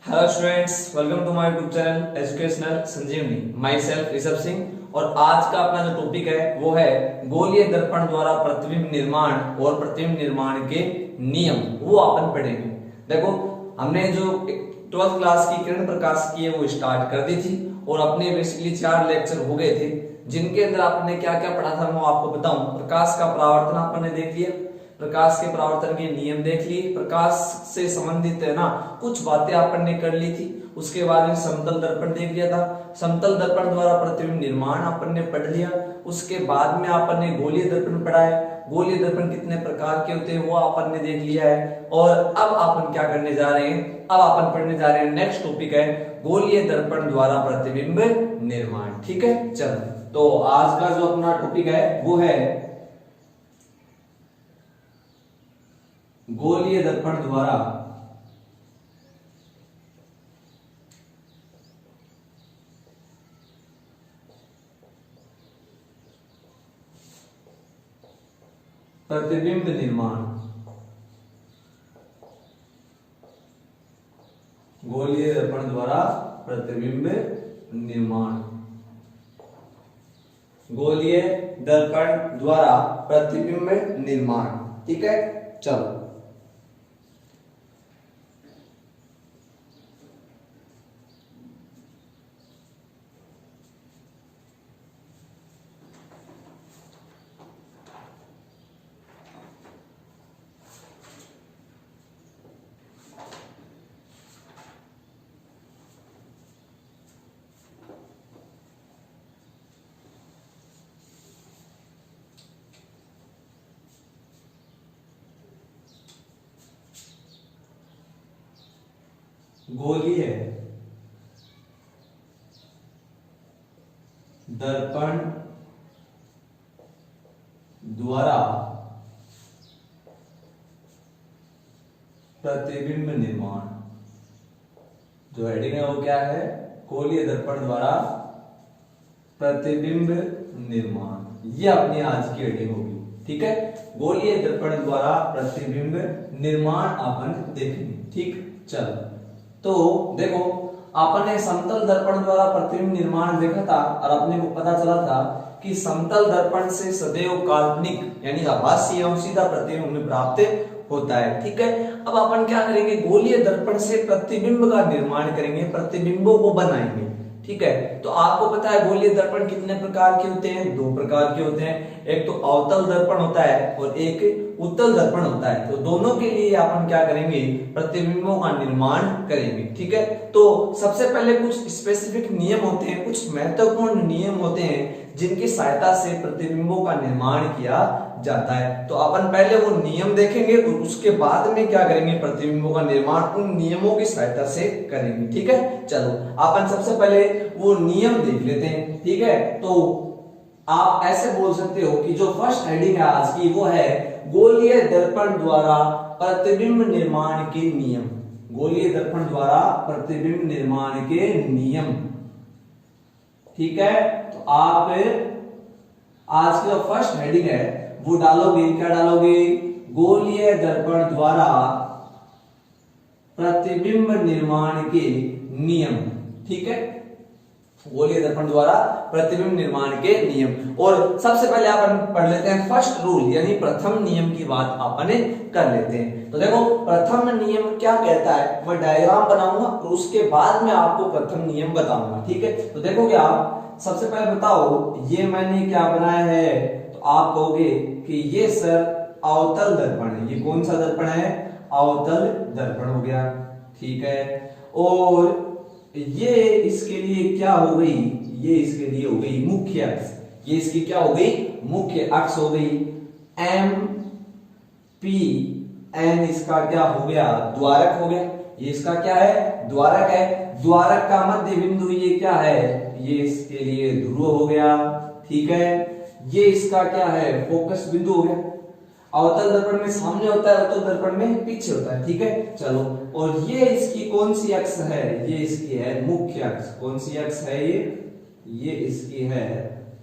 Hello students, welcome to my YouTube channel educational Sanjeevani. Myself Rishabh Singh. और आज का अपना जो टॉपिक है वो है गोलीय दर्पण द्वारा प्रतिबिंब निर्माण और प्रतिबिंब निर्माण के नियम, वो अपन पढ़ेंगे। देखो, हमने जो 12th क्लास की किरण प्रकाश की है वो स्टार्ट कर दी थी और अपने बेसिकली 4 लेक्चर हो गए थे, जिनके अंदर आपने क्या क्या पढ़ा था मैं आपको बताऊं। प्रकाश का परावर्तन आपने देख लिया, प्रकाश के परावर्तन के नियम देख लिए, प्रकाश से संबंधित है ना कुछ बातें अपन ने कर ली थी। उसके बाद में समतल दर्पण देख लिया था, समतल दर्पण द्वारा प्रतिबिंब निर्माण अपन ने पढ़ लिया। उसके बाद में अपन ने गोलीय दर्पण पढ़ा है, गोलीय दर्पण कितने प्रकार के होते हैं वो अपन ने देख लिया है। और अब अपन क्या करने जा रहे हैं, अब अपन पढ़ने जा रहे हैं नेक्स्ट टॉपिक है गोलीय दर्पण द्वारा प्रतिबिंब निर्माण। ठीक है, चलो तो आज का जो अपना टॉपिक है वो है गोलीय दर्पण द्वारा प्रतिबिंब निर्माण। गोलीय दर्पण द्वारा प्रतिबिंब निर्माण, गोलीय दर्पण द्वारा प्रतिबिंब निर्माण। ठीक है, चलो गोलीय दर्पण द्वारा प्रतिबिंब निर्माण। जो हेडिंग है वो क्या है, गोलीय दर्पण द्वारा प्रतिबिंब निर्माण। ये अपनी आज की हेडिंग होगी। ठीक है, गोलीय दर्पण द्वारा प्रतिबिंब निर्माण अपन देखेंगे। ठीक, चलो तो देखो, आपने समतल दर्पण द्वारा प्रतिबिंब निर्माण देखा था और अपने को पता चला था कि समतल दर्पण से सदैव काल्पनिक यानी आभासी एवं सीधा प्रतिबिंब प्राप्त होता है। ठीक है, अब अपन क्या करेंगे, गोलीय दर्पण से प्रतिबिंब का निर्माण करेंगे, प्रतिबिंबों को बनाएंगे। ठीक है, तो आपको पता है गोलीय दर्पण कितने प्रकार के होते हैं, 2 प्रकार के होते हैं। एक तो अवतल दर्पण होता है और एक उत्तल दर्पण होता है। तो दोनों के लिए अपन क्या करेंगे, प्रतिबिंबों का निर्माण करेंगे। ठीक है, तो सबसे पहले कुछ स्पेसिफिक नियम होते हैं, कुछ महत्वपूर्ण नियम होते हैं जिनकी सहायता से प्रतिबिंबों का निर्माण किया जाता है। तो अपन पहले वो नियम देखेंगे और उसके बाद में क्या करेंगे, प्रतिबिंबों का निर्माण उन नियमों की सहायता से करेंगे। ठीक है, चलो अपन सबसे पहले वो नियम देख लेते हैं। ठीक है, तो आप ऐसे बोल सकते हो कि जो फर्स्ट हेडिंग है आज की वो है गोलीय दर्पण द्वारा प्रतिबिंब निर्माण के नियम। गोलीय दर्पण द्वारा प्रतिबिंब निर्माण के नियम। ठीक है, तो आप आज की जो फर्स्ट हेडिंग है वो डालोगे, क्या डालोगे, गोलीय दर्पण द्वारा प्रतिबिंब निर्माण के नियम। ठीक है, गोलीय दर्पण द्वारा प्रतिबिंब निर्माण के नियम। और सबसे पहले अपन पढ़ लेते हैं फर्स्ट रूल यानी प्रथम नियम की बात अपन कर लेते हैं। तो देखो, प्रथम नियम क्या कहता है, मैं डायग्राम बनाऊंगा और उसके बाद में आपको प्रथम नियम बताऊंगा। ठीक है, तो देखोगे आप, सबसे पहले बताओ ये मैंने क्या बनाया है, तो आप कहोगे कि ये सर अवतल दर्पण है। ये कौन सा दर्पण है, अवतल दर्पण हो गया। ठीक है, और ये इसके लिए क्या हो गई, ये इसके लिए हो गई मुख्य अक्ष। ये इसकी क्या हो गई, मुख्य अक्ष हो गई। एम पी एन इसका क्या हो गया, द्वारक हो गया। ये इसका क्या है, द्वारक है। द्वारक का मध्य बिंदु ये क्या है, ये इसके लिए ध्रुव हो गया। ठीक है, ये इसका क्या है, फोकस बिंदु हो गया। अवतल दर्पण में सामने होता है, अवतल दर्पण में पीछे होता है। ठीक है, चलो, और ये इसकी कौन सी अक्ष है, ये इसकी है मुख्य अक्ष। कौन सी अक्ष है ये इसकी है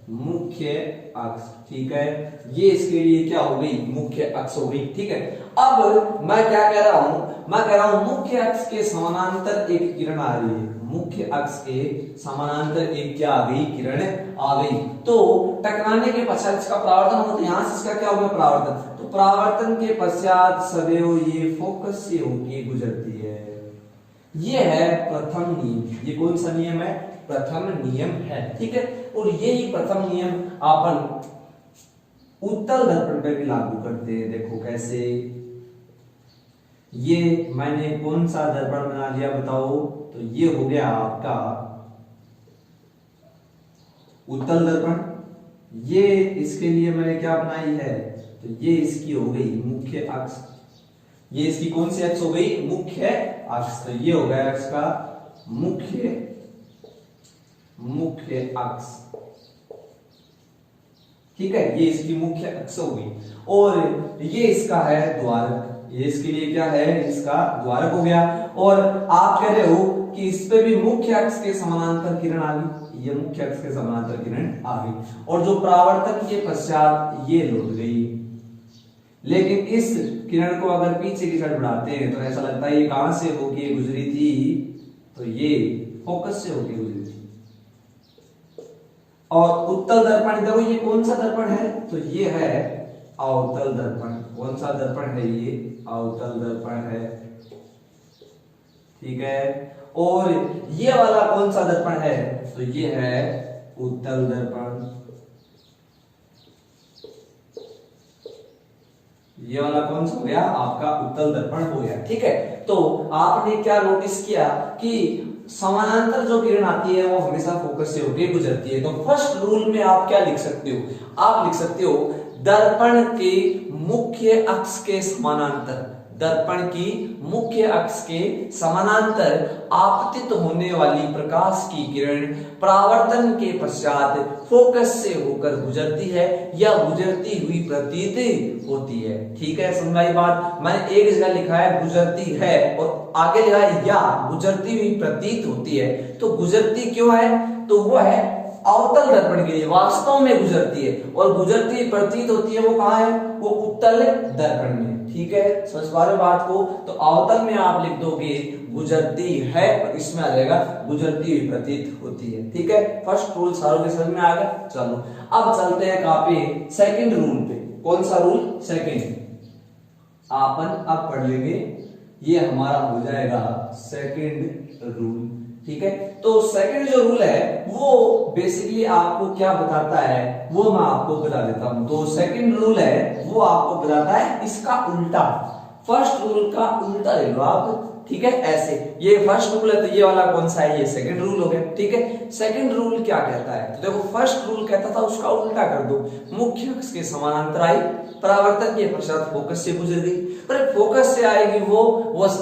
मुख्य अक्ष, ठीक है। ये इसके लिए क्या हो गई, मुख्य अक्ष हो गई, ठीक है। अब मैं क्या कह रहा हूं, मैं कह रहा हूं मुख्य अक्ष के समानांतर एक किरण आ रही है, मुख्य अक्ष के समानांतर एक क्या आ गई, किरण आ गई। तो टकराने के पश्चात इसका परावर्तन होता है, यहां से इसका क्या हो गया, परावर्तन। तो परावर्तन के पश्चात सदैव ये फोकस से होके गुजरती है। ये है प्रथम नियम। ये कौन सा नियम है, प्रथम नियम है, ठीक है। और यही प्रथम नियम अपन उत्तल दर्पण पे भी लागू करते हैं। देखो कैसे, ये मैंने कौन सा दर्पण बना लिया बताओ, तो ये हो गया आपका उत्तल दर्पण। ये इसके लिए मैंने क्या बनाई है, तो ये इसकी हो गई मुख्य अक्ष। ये इसकी कौन सी अक्ष हो गई, मुख्य अक्ष। तो ये हो गया इसका मुख्य अक्ष, ठीक है। ये इसकी मुख्य अक्ष हो गई। और ये इसका है द्वारक, ये इसके लिए क्या है, इसका द्वारक हो गया। और आप कह रहे हो कि इस पे भी मुख्य अक्ष के समानांतर किरण आ गई, ये मुख्य अक्ष के समानांतर किरण आ गई। और जो परावर्तन के पश्चात ये लौट गई। लेकिन इस किरण को अगर पीछे की साइड बढ़ाते हैं तो ऐसा लगता है ये कहां से होके गुजरी थी, तो ये फोकस से होके गुजरी थी। और उत्तल दर्पण, देखो ये कौन सा दर्पण है, तो ये है अवतल दर्पण। कौन सा दर्पण है, ये अवतल दर्पण है, ठीक है। और ये वाला कौन सा दर्पण है, तो ये है उत्तल दर्पण। ये वाला कौन सा हो गया, आपका उत्तल दर्पण हो गया, ठीक है। तो आपने क्या नोटिस किया कि समानांतर जो किरण आती है वो हमेशा फोकस से होकर गुजरती है। तो फर्स्ट रूल में आप क्या लिख सकते हो, आप लिख सकते हो दर्पण के मुख्य अक्ष के समानांतर, दर्पण की मुख्य अक्ष के समानांतर आपतित होने वाली प्रकाश की किरण परावर्तन के पश्चात फोकस से होकर गुजरती है या गुजरती हुई प्रतीत होती है, ठीक है। समझाई बात। मैंने एक जगह लिखा है गुजरती है और आगे लिखा है या गुजरती हुई प्रतीत होती है। तो गुजरती क्यों है, तो वो है अवतल दर्पण के लिए वास्तव में गुजरती है, और गुजरती प्रतीत होती है वो कहां है, वो उत्तल दर्पण में, ठीक है। समझ पा रहे हो बात को। तो अवतल में आप लिख दोगे गुजरती है और इसमें आ जाएगा गुजरती हुई प्रतीत होती है, ठीक है। फर्स्ट रूल सारों के समझ में आ गया। चलो अब चलते हैं कहां पे, सेकंड रूल पे। कौन सा रूल, सेकंड। आपन अब पढ़ लेंगे, ये हमारा हो जाएगा सेकंड रूल, ठीक है। तो सेकंड जो रूल है वो बेसिकली आपको क्या बताता है, वो मैं आपको बता देता हूं। तो सेकंड रूल है वो आपको बताता है इसका उल्टा, फर्स्ट रूल का उल्टा ले लो आप, ठीक है। ऐसे ये फर्स्ट रूल है तो ये वाला कौन सा है, ये सेकंड रूल हो गया, ठीक है। सेकंड रूल क्या कहता है, तो देखो फर्स्ट रूल कहता था उसका उल्टा कर दो, मुख्य अक्ष के समानांतर आई, परावर्तन के पश्चात फोकस से गुजर गई। पर फोकस से आएगी वो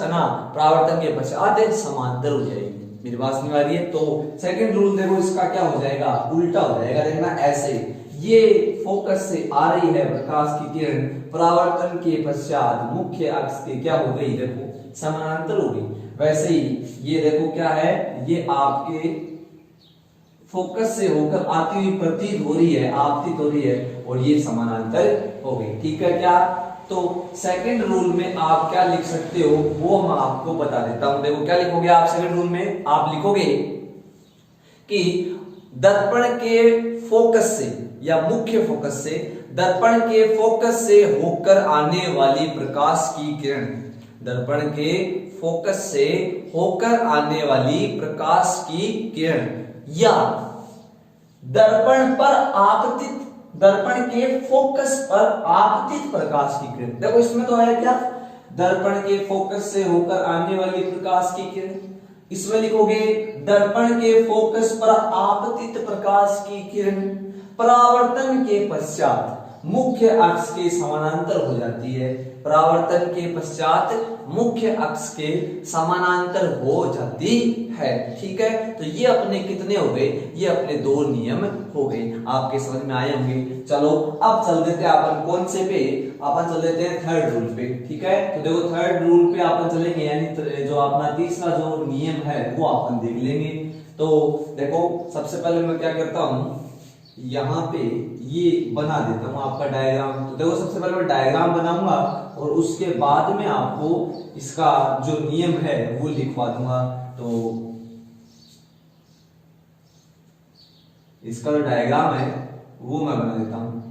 ना परावर्तन के पश्चात समांतर हो जाएगी। मेरी बात समझ आ रही है। तो सेकंड रूल देखो इसका क्या हो जाएगा, उल्टा हो जाएगा। देखना ऐसे, ये फोकस से आ रही है प्रकाश की किरण, परावर्तन के पश्चात मुख्य अक्ष के क्या हो गई, देखो समानांतर हो गई। वैसे ही ये देखो क्या है, ये आपके फोकस से होकर आती हुई प्रतीत हो रही है, आपतित हो रही है, और ये समानांतर हो गई, ठीक है क्या। तो सेकंड रूल में आप क्या लिख सकते हो वो मैं आपको बता देता हूं। देखो क्या लिखोगे आप सेकंड रूल में, आप लिखोगे कि दर्पण के फोकस से या मुख्य फोकस से, दर्पण के फोकस से होकर आने वाली प्रकाश की किरण, दर्पण के फोकस से होकर आने वाली प्रकाश की किरण या दर्पण पर आपतित, दर्पण के फोकस पर आपतित प्रकाश की किरण। देखो इसमें तो है क्या, दर्पण के फोकस से होकर आने वाली प्रकाश की किरण, इसमें लिखोगे दर्पण के फोकस पर आपतित प्रकाश की किरण परावर्तन के पश्चात मुख्य अक्ष के समानांतर हो जाती है, परावर्तन के पश्चात मुख्य अक्ष के समानांतर हो जाती है, ठीक है। तो ये अपने कितने हो गए, ये अपने दो नियम हो गए, आपके समझ में आए होंगे। चलो अब चल देते हैं अपन कौन से पे, अपन चल देते हैं थर्ड रूल पे, ठीक है। तो देखो थर्ड रूल पे अपन चलेंगे, यानी जो अपना तीसरा जो नियम है वो अपन देख लेंगे। तो देखो सबसे पहले मैं क्या करता हूं, यहाँ पे ये बना देता हूं आपका डायग्राम। तो देखो सबसे पहले मैं डायग्राम बनाऊंगा और उसके बाद में आपको इसका जो नियम है वो लिखवा दूंगा। तो इसका जो डायग्राम है वो मैं बना देता हूं।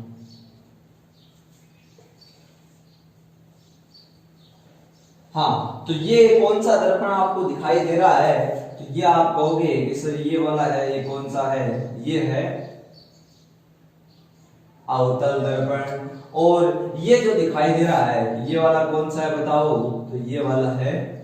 हाँ, तो ये कौन सा दर्पण आपको दिखाई दे रहा है? तो ये आप कहोगे कि सर ये वाला है, ये कौन सा है? ये है अवतल दर्पण। और ये जो दिखाई दे रहा है ये वाला कौन सा है बताओ? तो ये वाला है,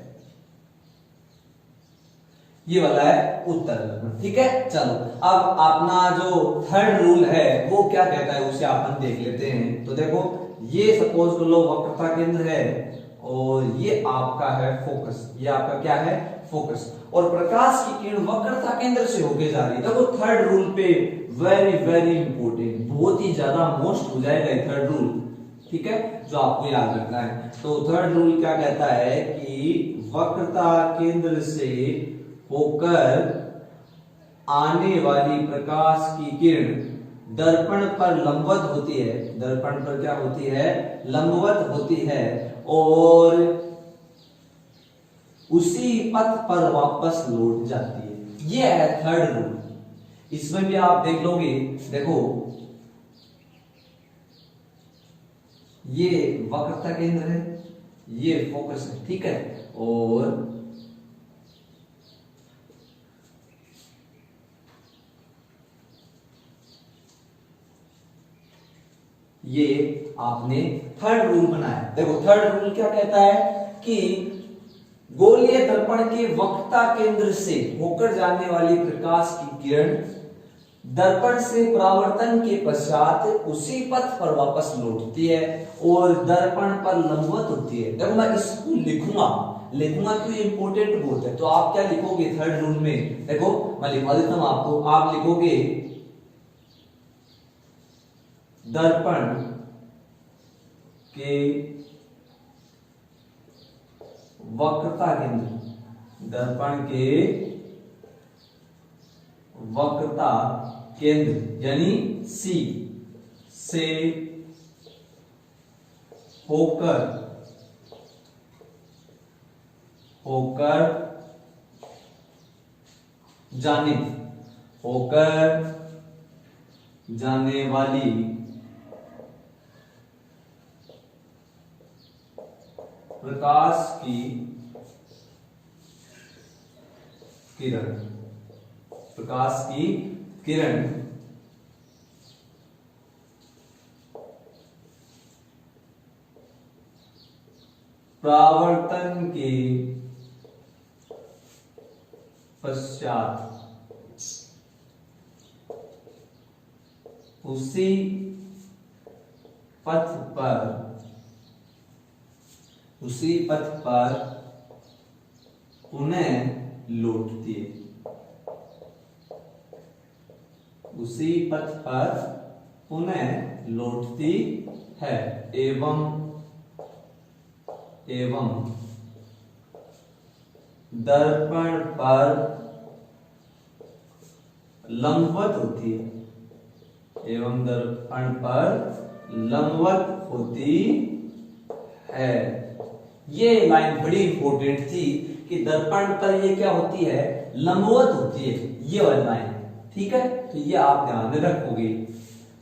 ये वाला है उत्तर दर्पण। ठीक है, चलो अब अपना जो थर्ड रूल है वो क्या कहता है उसे अपन देख लेते हैं। तो देखो ये सपोज कर लो वक्रता केंद्र है और ये आपका है फोकस। ये आपका क्या है? फोकस। और प्रकाश की किरण वक्रता केंद्र से होके जा रही है। देखो थर्ड रूल पे वेरी वेरी इंपॉर्टेंट, बहुत ही ज्यादा मोस्ट हो जाएगा ये थर्ड रूल। ठीक है, जो आपको याद रखना है। तो थर्ड रूल क्या कहता है कि वक्रता केंद्र से होकर आने वाली प्रकाश की किरण दर्पण पर लंबवत होती है। दर्पण पर क्या होती है? लंबवत होती है और उसी पथ पर वापस लौट जाती है। ये है थर्ड रूल। इसमें भी आप देख लोगे, देखो ये वक्रता केंद्र है, ये फोकस है। ठीक है, और ये आपने थर्ड रूल बनाया। देखो थर्ड रूल क्या कहता है कि गोलीय दर्पण के वक्रता केंद्र से होकर जाने वाली प्रकाश की किरण दर्पण से परावर्तन के पश्चात उसी पथ पर वापस लौटती है और दर्पण पर लंबवत होती है। देखो मैं इसको लिखूंगा क्यों, इंपॉर्टेंट बहुत है। तो आप क्या लिखोगे थर्ड रूल में? देखो मैं लिखवा देता हूं आपको। आप लिखोगे दर्पण के वक्रता केंद्र, दर्पण के वक्रता केंद्र यानी सी से होकर जाने वाली प्रकाश की किरण परावर्तन के पश्चात उसी पथ पर पुनः लौटती है। उसी पथ पर पुनः लौटती है एवं दर्पण पर लंबवत होती है। है। ये लाइन बड़ी इंपॉर्टेंट थी कि दर्पण पर ये क्या होती है? लंबवत होती है, ये वाली लाइन। ठीक है, तो ये आप ध्यान में रखोगे।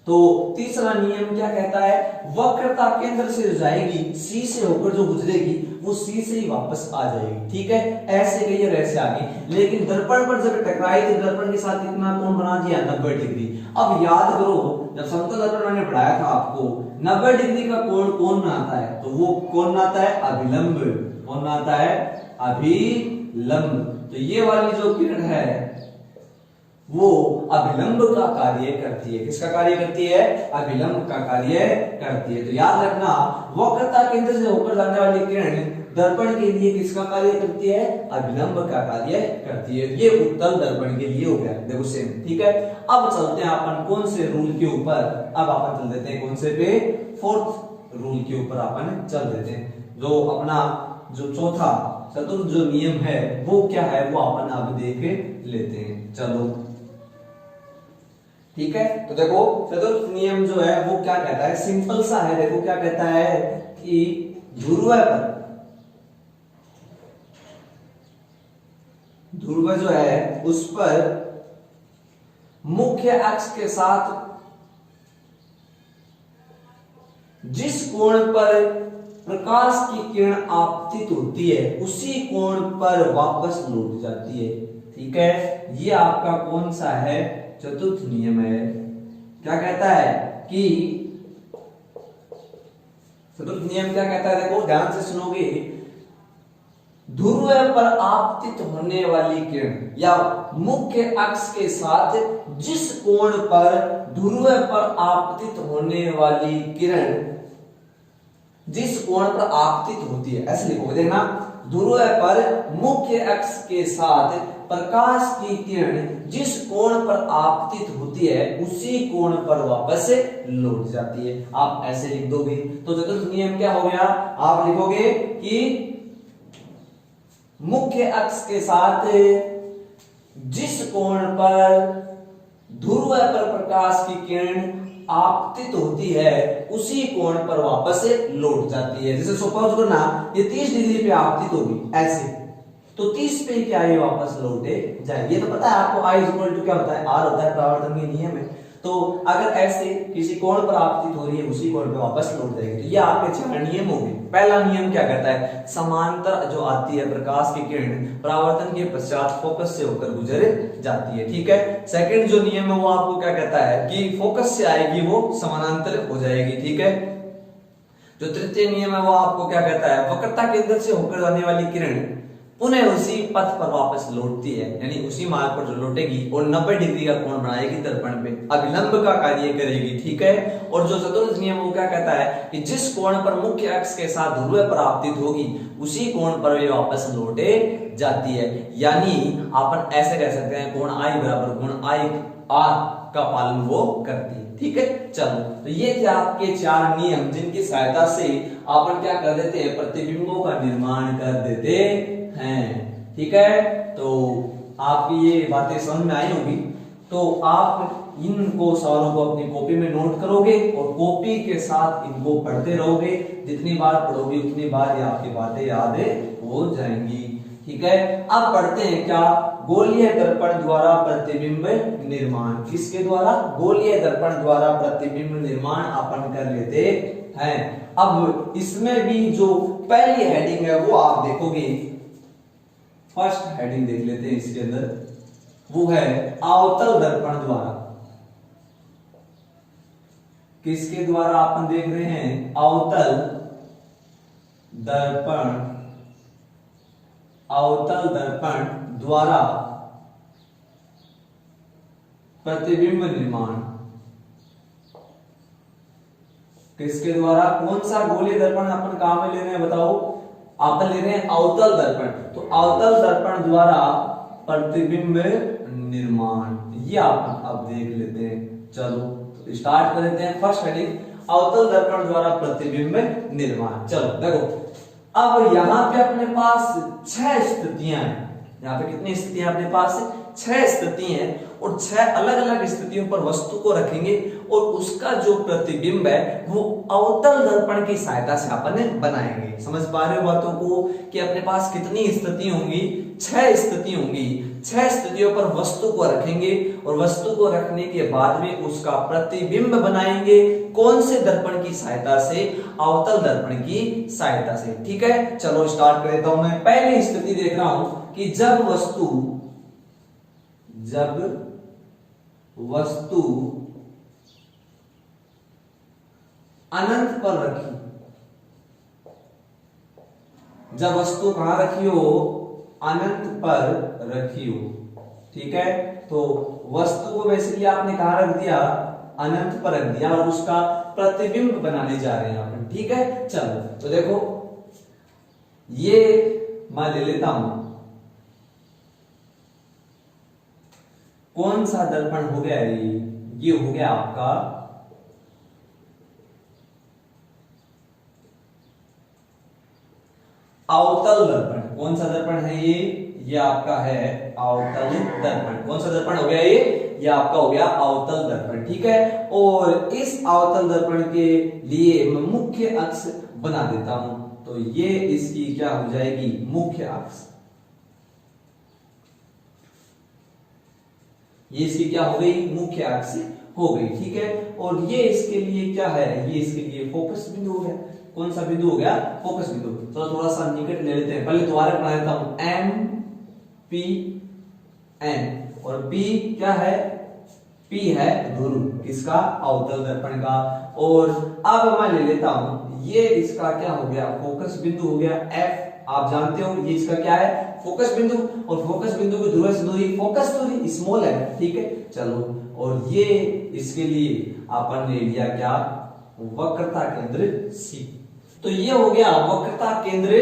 तो तीसरा नियम क्या कहता है? वक्रता केंद्र से जो जाएगी सी से होकर जो गुजरेगी वो सी से ही वापस आ जाएगी। ठीक है, ऐसे गई और ऐसे आ गई। लेकिन दर्पण पर जब टकराई तो दर्पण के साथ कितना कोण बना दिया? 90 डिग्री। अब याद करो जब समतल दर्पण मैंने पढ़ाया था आपको 90 डिग्री का कोण कौन बनाता है? तो वो कौन बनाता है? अभिलंब। कौन बनाता है? अभिलंब। तो ये वाली जो किरण है वो अभिलंब का कार्य करती है। किसका कार्य करती है? अभिलंब का कार्य करती है। तो याद रखना वक्रता केंद्र से होकर जाने वाली किरण दर्पण के लिए किसका कार्य करती है? अभिलंब का कार्य करती है। ये उत्तल दर्पण के लिए हो गया। देखो सेम। ठीक है, अब चलते हैं अपन कौन से रूल के ऊपर? अब अपन चल देते हैं कौन से पे? फोर्थ रूल के ऊपर अपन चल देते हैं। जो अपना जो चौथा चतुर्थ जो नियम है वो क्या है वो अपन अब देख लेते हैं। चलो ठीक है। तो देखो चतुर्थ नियम जो है वो क्या कहता है, सिंपल सा है। देखो क्या कहता है कि ध्रुव जो है उस पर मुख्य अक्ष के साथ जिस कोण पर प्रकाश की किरण आपतित होती है उसी कोण पर वापस लौट जाती है। ठीक है, ये आपका कौन सा है, चतुर्थ नियम है। क्या कहता है कि चतुर्थ नियम क्या कहता है, देखो ध्यान से सुनोगे। ध्रुव पर आपतित होने वाली किरण या मुख्य अक्ष के साथ जिस कोण पर ध्रुव पर आपतित होने वाली किरण जिस कोण पर आपतित होती है, ऐसे लिखो देखना, ध्रुव पर मुख्य अक्ष के साथ प्रकाश की किरण जिस कोण पर आपतित होती है उसी कोण पर वापस लौट जाती है। आप ऐसे लिख दोगे तो चतुर्थ नियम क्या हो गया, आप लिखोगे कि मुख्य अक्ष के साथ जिस कोण पर ध्रुव पर प्रकाश की किरण आपतित होती है उसी कोण पर वापस लौट जाती है। जैसे सपोज करना ये 30 डिग्री पे आपतित होगी ऐसे, तो 30 पे क्या ये वापस लौटे जाए। ये तो पता है आपको I इक्वल टू क्या होता है, R होता है, परावर्तन के नियम है। तो अगर ऐसे किसी कोण पर आपतित हो रही है उसी कोण पे वापस लौट जाएगी। तो ये आपके 4 नियम हो गए। पहला नियम क्या कहता है, समांतर जो आती है प्रकाश की किरण परावर्तन के पश्चात फोकस से होकर गुजर जाती है। ठीक है। सेकंड जो नियम है वो आपको क्या कहता है कि फोकस से आएगी वो समानांतर हो जाएगी। ठीक है। जो तृतीय नियम है वो आपको क्या कहता है, वक्रता केंद्र से होकर जाने वाली किरण पुनः उसी पथ पर वापस लौटती है, यानी उसी मार्ग पर जो लौटेगी और 90 डिग्री का कोण बनाएगी दर्पण पे, अभिलंब का कार्य करेगी। ठीक है। और जो चतुर्थ नियम वो क्या कहता है कि जिस कोण पर मुख्य अक्ष के साथ ध्रुव पर आपतित होगी उसी कोण पर वे वापस लौटे जाती है। यानी अपन ऐसे कह सकते हैं कोण I बराबर कोण I R का पालन वो करती है। ठीक है। चलो, तो ये थे आपके 4 नियम जिनकी सहायता से अपन क्या कर देते हैं, प्रतिबिंबों का निर्माण कर देते हैं। ठीक है। तो आपकी ये बातें समझ में आई होगी। तो आप इनको सवालों को अपनी कॉपी में नोट करोगे और कॉपी के साथ इनको पढ़ते रहोगे। जितनी बार पढ़ोगे उतनी बार ये आपकी बातें याद हो जाएंगी। ठीक है। अब पढ़ते हैं क्या, गोलीय दर्पण द्वारा प्रतिबिंब निर्माण। किसके द्वारा, गोलीय दर्पण द्वारा प्रतिबिंब निर्माण अपन कर लेते हैं। अब इसमें भी जो पहली हेडिंग है वो आप देखोगे, फर्स्ट हेडिंग देख लेते हैं इसके अंदर, वो है अवतल दर्पण द्वारा। किसके द्वारा अपन देख रहे हैं, अवतल दर्पण, अवतल दर्पण द्वारा प्रतिबिंब निर्माण। किसके द्वारा, कौन सा गोलीय दर्पण अपन कहां में ले रहे हैं बताओ, अपन ले रहे हैं अवतल दर्पण। तो अवतल दर्पण द्वारा प्रतिबिंब निर्माण, ये आप अब देख लेते हैं। चलो तो स्टार्ट कर देते हैं। फर्स्ट हेडिंग, अवतल दर्पण द्वारा प्रतिबिंब निर्माण। चलो देखो, अब यहां पे अपने पास 6 स्थितियां हैं। यहां पे कितनी स्थितियां अपने पास, 6 स्थिति हैं और 6 अलग अलग स्थितियों पर वस्तु को रखेंगे और उसका जो प्रतिबिंब है वो अवतल दर्पण की सहायता से अपन बनाएंगे। समझ पा रहे हो बातों को कि अपने पास कितनी स्थिति होंगी, 6 स्थिति होंगी। 6 स्थितियों पर वस्तु को रखेंगे और वस्तु को रखने के बाद में उसका प्रतिबिंब बनाएंगे। कौन से दर्पण की सहायता से, अवतल दर्पण की सहायता से। ठीक है। चलो स्टार्ट कर देता हूं मैं। पहली स्थिति देख रहा हूं कि जब वस्तु अनंत पर रखी, जब वस्तु कहां रखी हो, अनंत पर रखी हो। ठीक है। तो वस्तु को बेसिकली आपने कहां रख दिया, अनंत पर रख दिया और उसका प्रतिबिंब बनाने जा रहे हैं अपन। ठीक है। चलो तो देखो, ये मैं ले लेता हूं, कौन सा दर्पण हो गया, ये हो गया आपका अवतल दर्पण। कौन सा दर्पण है ये आपका है अवतल दर्पण। कौन सा दर्पण हो गया ये आपका हो गया अवतल दर्पण, ठीक है। और इस अवतल दर्पण के लिए मैं मुख्य अक्ष बना देता हूं, तो ये इसकी क्या हो जाएगी, मुख्य अक्ष। ये इसकी क्या हो गई, मुख्य अक्ष हो गई, ठीक है। और ये इसके लिए क्या है, ये इसके लिए फोकस बिंदु हो गया। कौन सा बिंदु हो गया, फोकस बिंदु। तो थोड़ा सा निकट ले लेते हैं, पहले दोबारा बना देता हूं, एम पी एन, और पी क्या है, पी है ध्रुव किसका, अवतल दर्पण का। और अब मैं ले लेता हूं, ये इसका क्या हो गया, फोकस बिंदु हो गया एफ। आप जानते हो ये इसका क्या है, फोकस बिंदु। और फोकस बिंदु की ध्रुव से दूरी, फोकस दूरी स्मॉल है, ठीक है। चलो, और ये इसके लिए अपन ने लिया क्या, वक्रता केंद्र सी। तो ये हो गया वक्रता केंद्र,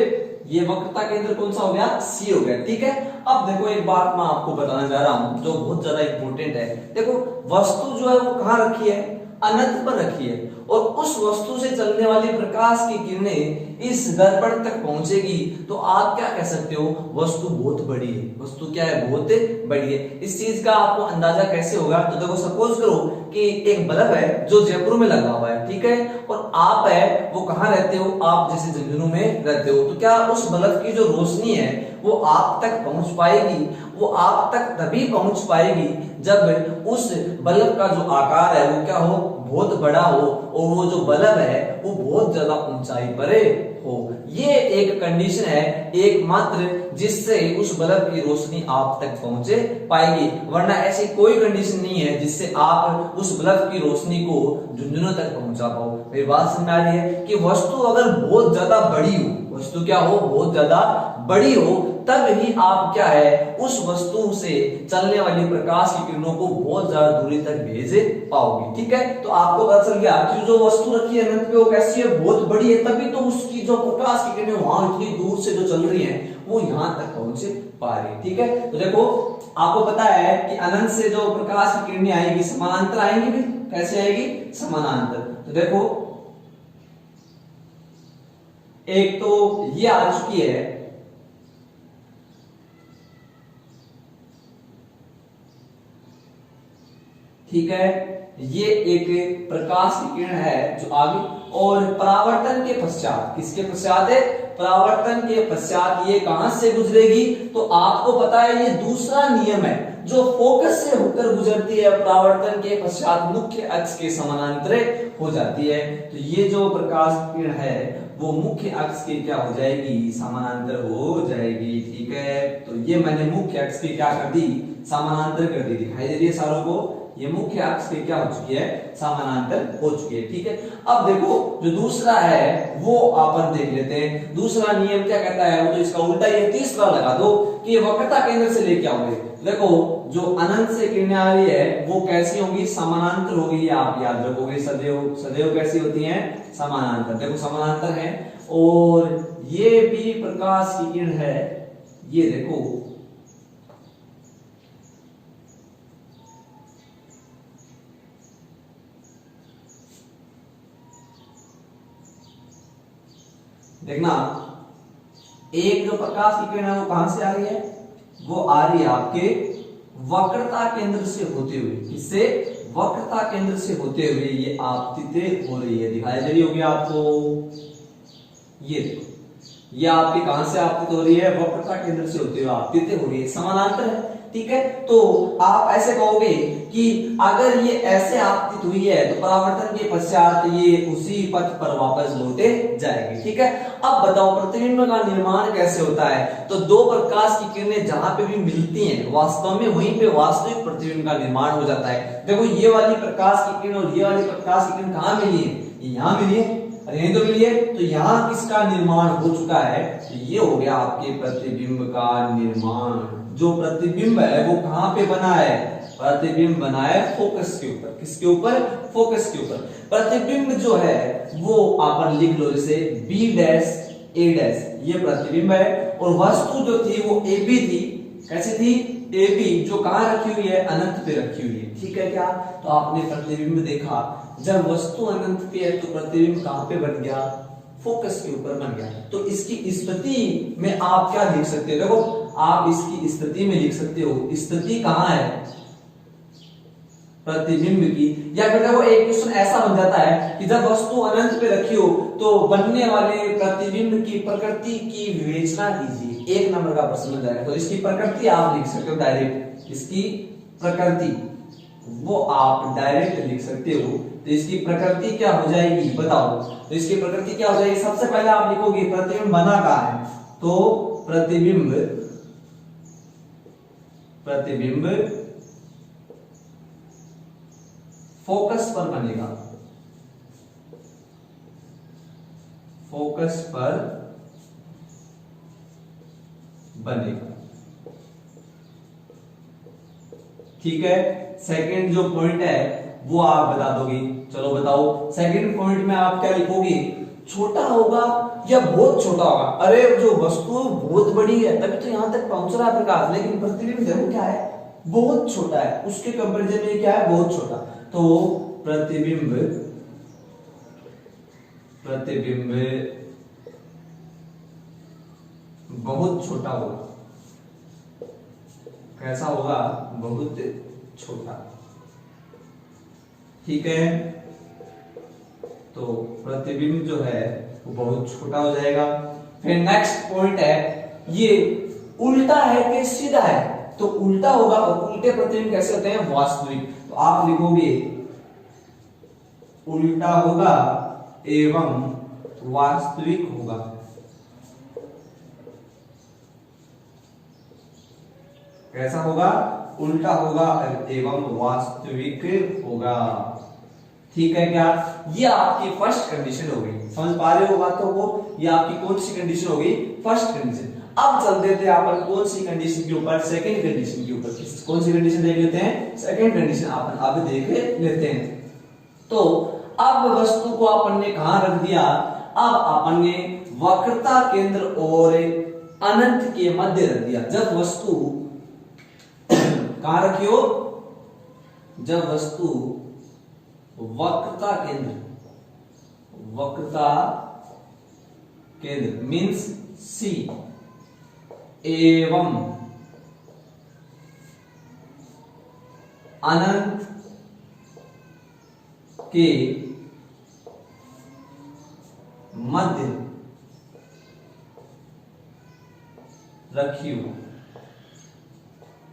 ये वक्रता केंद्र कौन सा हो गया, सी हो गया, ठीक है। अब देखो एक बात मैं आपको बताना चाह रहा हूं जो बहुत ज्यादा इंपॉर्टेंट है। देखो वस्तु जो है वो कहां रखी है, अनंत पर रखी है, और उस वस्तु से चलने वाली प्रकाश की किरणें इस दर्पण तक पहुंचेगी, तो आप क्या कह सकते हो, वस्तु बहुत बड़ी है। वस्तु क्या है, बहुत बड़ी है। इस चीज का आपको अंदाजा कैसे होगा, तो देखो सपोज करो कि एक बल्ब है जो जयपुर में लगा हुआ है, ठीक है, और आप है वो कहां रहते हो, आप जैसे झुंझुनू में रहते हो, तो क्या उस बल्ब की जो रोशनी है वो आप तक पहुंच पाएगी, वो आप तक तभी पहुंच पाएगी जब उस बल्ब का जो आकार है वो क्या हो, बहुत बड़ा हो, और वो जो बल्ब है वो बहुत ज्यादा ऊंचाई पर हो। ये एक कंडीशन है एकमात्र जिससे उस बल्ब की रोशनी आप तक पहुंचे पाएगी, वरना ऐसी कोई कंडीशन नहीं है जिससे आप उस बल्ब की रोशनी को झुंझुनों तक पहुंचा पाओ। मेरी बात समझ आ रही है कि वस्तु अगर बहुत ज्यादा बड़ी हो, वस्तु क्या हो, बहुत ज्यादा बड़ी हो, तब ही आप क्या है, उस वस्तु से चलने वाली प्रकाश की किरणों को बहुत ज्यादा दूरी तक भेज पाओगी, ठीक है। तो आपको पता चल गया कि जो वस्तु रखी है अनंत पे वो कैसी है, बहुत बड़ी है, तभी तो उसकी जो प्रकाश की किरणें वहां इतनी दूर से जो चल रही हैं वो यहां तक पहुंच पा रही है, ठीक है। तो देखो आपको पता है कि अनंत से जो प्रकाश की किरणें आएगी समानांतर आएंगी भी, कैसे आएगी, समानांतर। तो देखो एक तो ये आ चुकी है, ठीक है, ये एक प्रकाश की किरण है जो आगे, और परावर्तन के पश्चात, किसके पश्चात है, परावर्तन के पश्चात ये कहां से गुजरेगी, तो आपको पता है ये दूसरा नियम है जो फोकस से होकर गुजरती है, परावर्तन के पश्चात मुख्य अक्ष के समानांतर हो जाती है। तो ये जो प्रकाश किरण है वो मुख्य अक्ष के क्या हो जाएगी, समानांतर हो जाएगी, ठीक है। तो ये मैंने मुख्य अक्ष की क्या कर दी, समानांतर कर दी, दिखाई दे रही है सारों को, ये मुख्य अक्ष के क्या हो चुकी है, समानांतर हो चुकी है, ठीक है। अब देखो जो दूसरा है वो अपन देख लेते हैं, दूसरा नियम क्या कहता है, वो तो इसका उल्टा ही है, तीसरा लगा दो कि ये वक्रता केंद्र से लेके आओगे। देखो जो अनंत से किरणें आ रही है वो कैसी होंगी, समानांतर होगी, ये आप याद रखोगे, सदैव सदैव कैसी होती हैं, समानांतर। देखो समानांतर है, और ये भी प्रकाश की किरण है, ये देखो देखना, एक जो प्रकाश की किरण है वो कहां से आ रही है, वो आ रही है आपके वक्रता केंद्र से होते हुए, किससे, वक्रता केंद्र से होते हुए ये आपतित हो रही है, दिखाई दे रही होगी आपको, ये देखो ये आपके कहां से आपतित हो रही है, वक्रता केंद्र से होते हुए आपतित हो रही है, समानांतर है, ठीक है। तो आप ऐसे कहोगे कि अगर ये ऐसे आपतित हुई है तो परावर्तन के पश्चात ये उसी पथ पर वापस लौटे जाएगी, ठीक है। अब बताओ प्रतिबिंब का निर्माण कैसे होता है, तो दो प्रकाश की किरणें जहां पे भी मिलती हैं वास्तव में वहीं पे वास्तविक प्रतिबिंब का निर्माण हो जाता है। देखो ये वाली प्रकाश की किरण और ये वाली प्रकाश की किरण कहां मिली है, यहां मिली है, यहीं तो मिली है, तो यहां किसका निर्माण हो चुका है, तो ये हो गया आपके प्रतिबिंब का निर्माण। जो प्रतिबिंब है वो कहां पे बना है, प्रतिबिंब बना है फोकस के ऊपर, किसके ऊपर, फोकस के ऊपर। प्रतिबिंब जो है वो अपन लिख लो जैसे बी डैश ए डैश, ये प्रतिबिंब है, और वस्तु जो थी वो ए बी थी, कैसे थी, ए बी, जो कहां रखी हुई है, अनंत पे रखी हुई है, ठीक है क्या। तो आपने प्रतिबिंब देखा, जब वस्तु अनंत पे है तो प्रतिबिंब कहां पे बन गया, फोकस के ऊपर बन गया। तो इसकी स्थिति में आप क्या देख सकते हो, देखो आप इसकी स्थिति में लिख सकते हो, स्थिति कहां है प्रतिबिंब की। या फिर देखो एक क्वेश्चन ऐसा बन जाता है कि जब वस्तु अनंत पे रखी हो तो बनने वाले प्रतिबिंब की प्रकृति की विवेचना कीजिए, एक नंबर का प्रश्न बन जाएगा। तो इसकी प्रकृति आप लिख सकते हो डायरेक्ट, इसकी प्रकृति वो आप डायरेक्ट लिख सकते हो। तो इसकी प्रकृति क्या हो जाएगी बताओ, तो इसकी प्रकृति क्या हो जाएगी, सबसे पहले आप लिखोगे प्रतिबिंब बना कहां है, तो प्रतिबिंब फोकस पर बनेगा, फोकस पर बनेगा, ठीक है। सेकंड जो पॉइंट है वो आप बता दोगे, चलो बताओ सेकंड पॉइंट में आप क्या लिखोगे, छोटा होगा या बहुत छोटा होगा। अरे जो वस्तु बहुत बड़ी है तभी तो यहां तक पहुंच रहा है प्रकाश, लेकिन प्रतिबिंब देखो क्या है, बहुत छोटा है, उसके कंपैरिजन में क्या है, बहुत छोटा। तो प्रतिबिंब बहुत छोटा होगा, कैसा होगा, बहुत छोटा, ठीक है। तो प्रतिबिंब जो है वो बहुत छोटा हो जाएगा। फिर नेक्स्ट पॉइंट है, ये उल्टा है कि सीधा है, तो उल्टा होगा, और उल्टे प्रतिबिंब कैसे होते हैं, वास्तविक। तो आप लिखोगे उल्टा होगा एवं वास्तविक होगा, कैसा होगा, उल्टा होगा एवं वास्तविक होगा, ठीक है क्या। ये आपकी फर्स्ट कंडीशन हो गई, समझ पा रहे हो बातों को, ये आपकी कौन सी कंडीशन हो गई, फर्स्ट कंडीशन। अब चलते थे अपन कौन सी कंडीशन के ऊपर, सेकंड कंडीशन के ऊपर। कौन सी कंडीशन देख लेते हैं, सेकंड कंडीशन अपन अब देख लेते हैं। तो अब वस्तु को अपन ने कहां रख दिया, अब अपन ने वक्रता केंद्र और अनंत के मध्य रख दिया। जब वस्तु कहां रखी हो, जब वस्तु वक्रता केंद्र मीन्स सी एवं अनंत के मध्य रखी हो,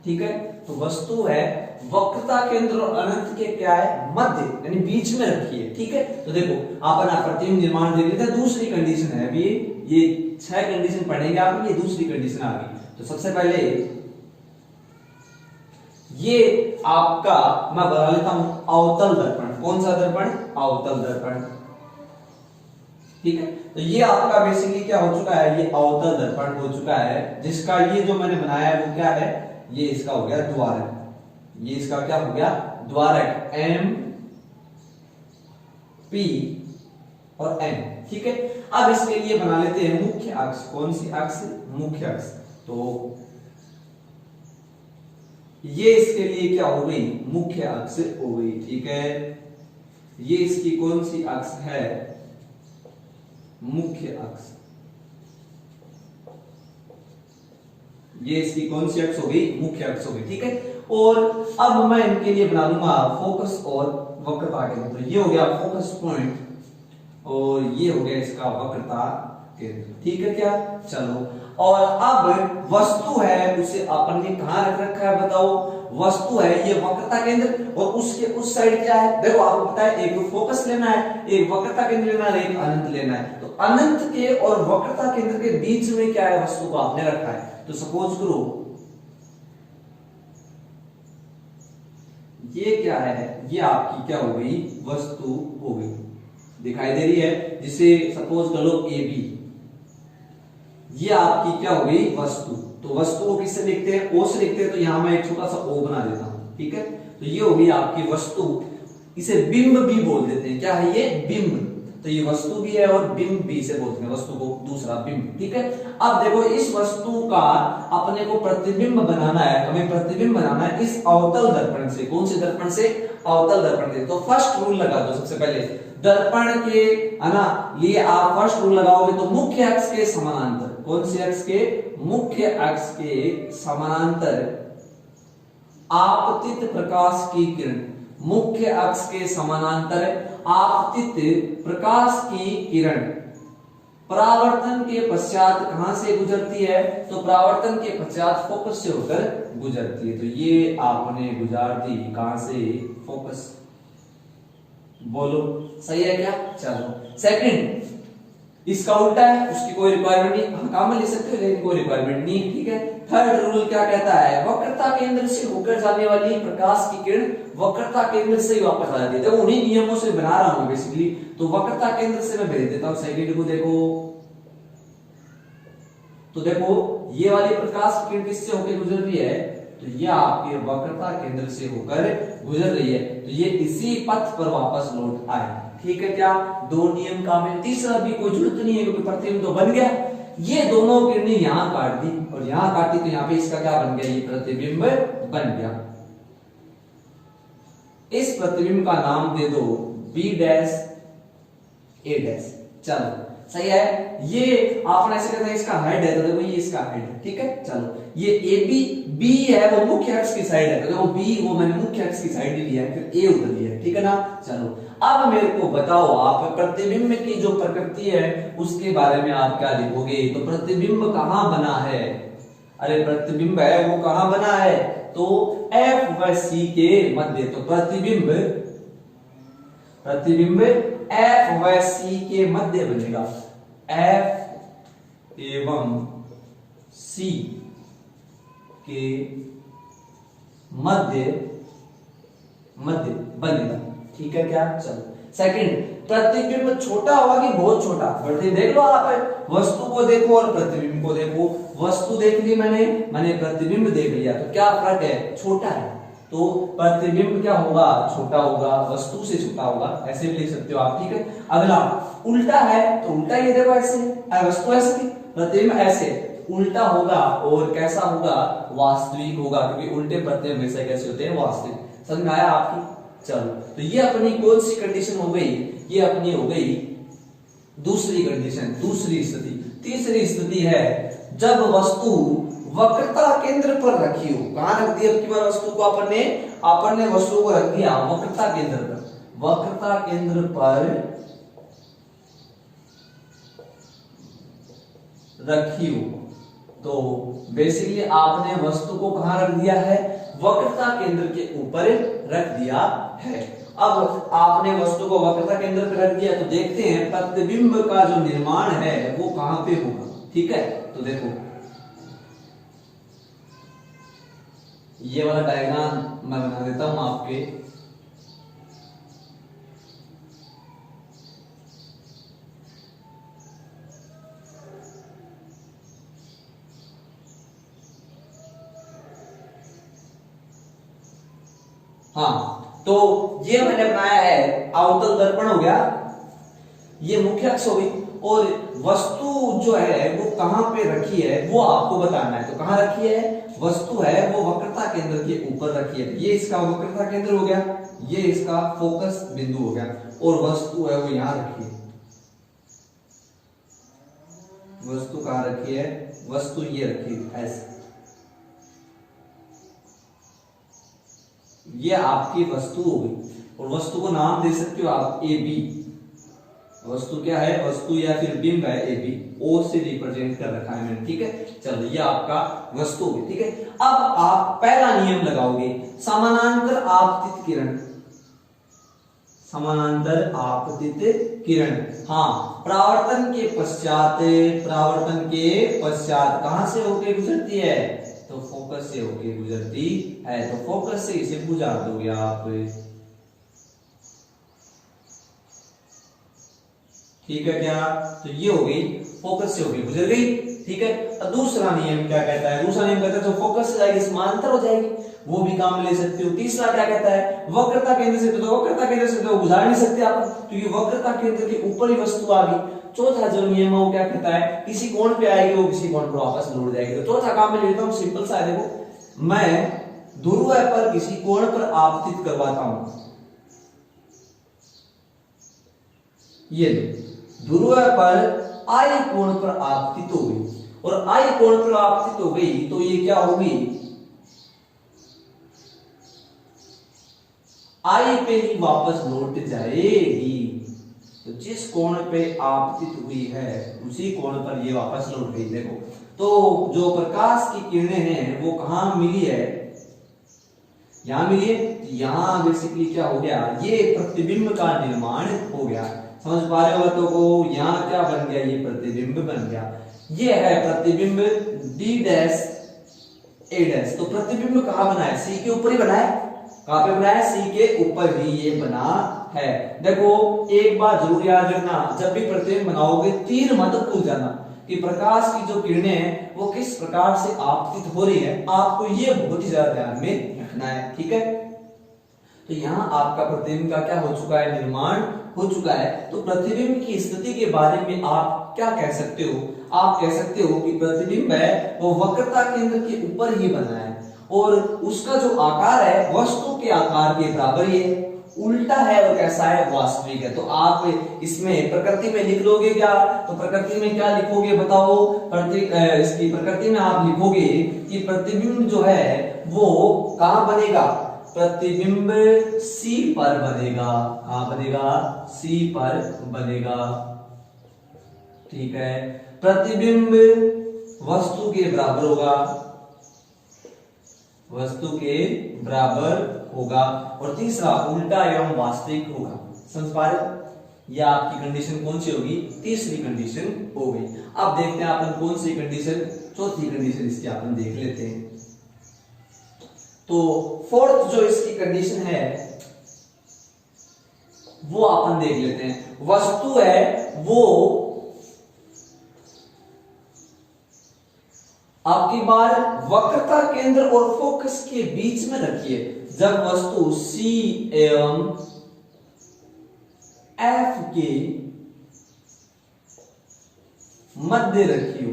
ठीक है। तो वस्तु है वक्रता केंद्र और अनंत के क्या है, मध्य यानी बीच में रखी है, ठीक है। तो देखो अपन प्रतिबिंब निर्माण देख लेते हैं, दूसरी कंडीशन है अभी, ये 6 कंडीशन पढ़ेंगे आप, ये दूसरी कंडीशन आ गई। तो सबसे पहले ये आपका मैं बता लेता हूं अवतल दर्पण, कौन सा दर्पण, अवतल दर्पण, ठीक है। तो ये आपका बेसिकली क्या हो चुका है, ये अवतल दर्पण हो चुका है, जिसका ये जो मैंने बनाया है वो क्या है, ये इसका हो गया द्वारक, ये इसका क्या हो गया, द्वारक एम पी और एन, ठीक है। अब इसके लिए बना लेते हैं मुख्य अक्ष, कौन सी अक्ष, मुख्य अक्ष। तो ये इसके लिए क्या हो गई, मुख्य अक्ष हो गई, ठीक है। ये इसकी कौन सी अक्ष है, मुख्य अक्ष, ये इसकी कौन सी अक्ष हो गई, मुख्य अक्ष हो गई, ठीक है। और अब मैं इनके लिए बना लूंगा फोकस और वक्रता केंद्र। तो ये हो गया फोकस पॉइंट और ये हो गया इसका वक्रता केंद्र, ठीक है क्या। चलो, और अब वस्तु है उसे अपन ने कहां रख रखा है बताओ, वस्तु है ये वक्रता केंद्र और उसके उस साइड क्या है, देखो आपको पता है एक फोकस लेना है, एक वक्रता केंद्र लेना है, एक अनंत लेना है। तो अनंत के और वक्रता केंद्र के बीच में क्या है, वस्तु को आपने रखा है। तो सपोज करो ये क्या है, ये आपकी क्या हो गई, वस्तु हो गई, दिखाई दे रही है, जिसे सपोज कर लो ए बी, ये आपकी क्या हो गई, वस्तु। तो वस्तु को किससे लिखते हैं, ओ से लिखते हैं। तो यहां मैं एक छोटा सा ओ बना देता हूं, ठीक है। तो ये हो गई आपकी वस्तु, इसे बिंब भी बोल देते हैं, क्या है ये, बिंब। तो ये वस्तु भी है और बिंब भी से बोलते हैं, वस्तु को दूसरा बिंब, ठीक है। अब देखो इस वस्तु का अपने को प्रतिबिंब बनाना है, हमें प्रतिबिंब बनाना है इस अवतल दर्पण से, कौन से दर्पण से, अवतल दर्पण से। तो फर्स्ट रूल लगा दो सबसे पहले, दर्पण के है ना लिए आप फर्स्ट रूल लगाओगे तो मुख्य अक्ष के समानांतर, कौन से अक्ष के? मुख्य अक्ष के समानांतर आपतित प्रकाश की किरण, मुख्य अक्ष के समानांतर आपतित प्रकाश की किरण परावर्तन के पश्चात कहां से गुजरती है? तो परावर्तन के पश्चात फोकस से होकर गुजरती है। तो ये आपने गुजार दी कहां से? फोकस। बोलो सही है क्या? चलो सेकंड, इसका उल्टा है, उसकी कोई रिक्वायरमेंट नहीं, हम काम में ले सकते हो लेकिन कोई रिक्वायरमेंट नहीं, ठीक है। थर्ड रूल क्या कहता है? वक्रता केंद्र से होकर जाने वाली प्रकाश की किरण वक्रता केंद्र से ही वापस आ जाती है। देखो उन्हीं नियमों से बना रहा हूं बेसिकली, तो वक्रता केंद्र से मैं भेज देता हूं सेकंड को। देखो तो देखो ये वाली प्रकाश की किरण किससे होकर गुजर रही है? तो ये आपके वक्रता केंद्र से होकर गुजर रही है, तो ये इसी पथ पर वापस लौट आए, ठीक है क्या? दो नियम काम है। तीसरा भी कोई जरूरत नहीं है क्योंकि प्रतिबिंब तो बन गया। ये दोनों किरणें यहां काट दी और यहां काटी, तो यहां पे इसका क्या बन गया? ये प्रतिबिंब बन गया। इस प्रतिबिंब का नाम दे दो B डैश A डैश। चलो सही है। ये आपने ऐसे कहते हैं इसका हेड है, तो देखो ये इसका हेड है, ठीक है। चलो ये AB B है वो मुख्य अक्ष की साइड है, तो देखो B वो मैंने मुख्य अक्ष की साइड ही लिया है, फिर A उधर लिया है, ठीक है ना। चलो अब मेरे को बताओ आप प्रतिबिंब की जो प्रकृति है उसके बारे में आप क्या लिखोगे? तो प्रतिबिंब कहां बना है? अरे प्रतिबिंब है वो कहां बना है? तो F व C के मध्य। तो प्रतिबिंब F व C के मध्य बनेगा, F एवं C के मध्य बनेगा, ठीक है क्या। चलो सेकंड, प्रतिबिंब छोटा होगा कि बहुत छोटा? प्रतिबिंब देख लो आप, वस्तु को देखो और प्रतिबिंब को देखो। वस्तु देख ली मैंने प्रतिबिंब देख लिया, तो क्या फर्क है? छोटा है, तो प्रतिबिंब क्या होगा? छोटा होगा, वस्तु से छोटा होगा, ऐसे भी लिख सकते हो आप, ठीक है। अगला उल्टा है, तो उल्टा ये देखो ऐसे, वस्तु ऐसे थी, प्रतिबिंब ऐसे, उल्टा होगा और कैसा होगा? वास्तविक होगा, क्योंकि उल्टे प्रतिबिंब हमेशा कैसे होते हैं? वास्तविक। समझ में आया आपकी? चलो तो ये अपनी कौन सी कंडीशन हो गई? ये अपनी हो गई दूसरी कंडीशन, दूसरी स्थिति। तीसरी स्थिति है जब वस्तु वक्रता केंद्र पर रखी हो। कहां रख दी? अब की बार वस्तु को आपने वस्तु को रख दिया वक्रता केंद्र पर, वक्रता केंद्र पर रखी हो, तो बेसिकली आपने वस्तु को कहां रख दिया है? वक्रता केंद्र के ऊपर रख दिया है। अब आपने वस्तु को वक्रता केंद्र पर रख दिया, तो देखते हैं प्रतिबिंब का जो निर्माण है वो कहां पे होगा, ठीक है। तो देखो ये वाला डायग्राम मैं बना देता हूं आपके। हाँ, तो ये मैंने बनाया है अवतल दर्पण हो गया, ये मुख्य अक्ष हो गई, और वस्तु जो है वो कहां पे रखी है वो आपको बताना है। तो कहां रखी है? वस्तु है वो वक्रता केंद्र के ऊपर रखी है। ये इसका वक्रता केंद्र हो गया, ये इसका फोकस बिंदु हो गया, और वस्तु है वो यहां रखी है। वस्तु कहां रखी है? वस्तु ये रखी है ऐसे। ये आपकी वस्तु हो गई, और वस्तु को नाम दे सकते हो आप ए बी। वस्तु क्या है? वस्तु या फिर बिंब है ए बी, ओ से रिप्रेजेंट कर रखा है मैंने, ठीक है। चलो ये आपका वस्तु होगी, ठीक है। अब आप पहला नियम लगाओगे, समानांतर आपतित किरण, समानांतर आपतित किरण। हाँ, परावर्तन के पश्चात कहां से होकर गुजरती है? तो फोकस से होकर गुजरती है, तो फोकस से इसे गुजार दोगे आप, ठीक है क्या। तो ये हो गई, फोकस से होकर गुजर गई, ठीक है। अब दूसरा नियम क्या कहता है? दूसरा नियम कहता है जो फोकस से जाएगी समांतर हो जाएगी, वो भी काम में ले सकते हो। तीसरा क्या कहता है? वक्रता केंद्र से, तो वक्रता केंद्र से तो गुजार नहीं सकते आप, क्योंकि वक्रता केंद्र के ऊपर ही वस्तु आ गई। चौथा जो नियम है वो क्या कहता है? किसी कोण पे आएगी वो किसी कोण पर वापस लौट जाएगी। तो चौथा काम में लेता हूं, सिंपल सा है, देखो मैं ध्रुव पर किसी कोण पर आपतित करवाता हूं, ये ध्रुव पर आई कोण पर आपतित हो गई, और आई कोण पर आपतित हो गई तो ये क्या होगी, आई पे ही वापस लौट जाएगी। तो जिस कोण पे आपतित हुई है उसी कोण पर ये वापस लौट गई। देखो तो जो प्रकाश की किरणें हैं वो कहां मिली है, यहां मिली है। यहां बेसिकली क्या हो गया, ये प्रतिबिंब का निर्माण हो गया। समझ पा रहे हो बातों को, यहां क्या बन गया, ये प्रतिबिंब बन गया। ये है प्रतिबिंब डी डैश ए डैश। तो प्रतिबिंब कहां बना है, सी के ऊपर ही बना है। कहां पे बना है, सी के ऊपर ही ये बना है। देखो एक बात जरूर याद रखना, जब भी प्रतिबिंब बनाओगे तीर मत भूल जाना कि प्रकाश की जो किरणें हैं वो किस प्रकार से आपतित हो रही है, आपको ये बहुत ही ज्यादा ध्यान में रखना है। ठीक है, तो यहाँ आपका प्रतिबिंब का क्या हो चुका है, निर्माण हो चुका है। तो प्रतिबिंब की स्थिति के बारे में आप क्या कह सकते हो, आप कह सकते हो कि प्रतिबिंब है वो वक्रता केंद्र के ऊपर ही बना है और उसका जो आकार है वस्तु के आकार के बराबर ही है, उल्टा है और कैसा है, वास्तविक है। तो आप इसमें प्रकृति में लिख लोगे क्या, तो प्रकृति में क्या लिखोगे बताओ, इसकी प्रकृति में आप लिखोगे कि प्रतिबिंब जो है वो कहां बनेगा, प्रतिबिंब सी पर बनेगा। कहां बनेगा, सी पर बनेगा। ठीक है, प्रतिबिंब वस्तु के बराबर होगा, वस्तु के बराबर होगा। और तीसरा उल्टा एवं वास्तविक होगा। समझ पा रहे हो, यह आपकी कंडीशन कौन सी होगी, तीसरी कंडीशन हो गई। अब देखते हैं अपन कौन सी कंडीशन, चौथी कंडीशन इसकी अपन देख लेते हैं। तो फोर्थ जो इसकी कंडीशन है वो अपन देख लेते हैं। वस्तु है वो आपकी बार वक्रता केंद्र और फोकस के बीच में रखिए। जब वस्तु C एवं F के मध्य रखी हो।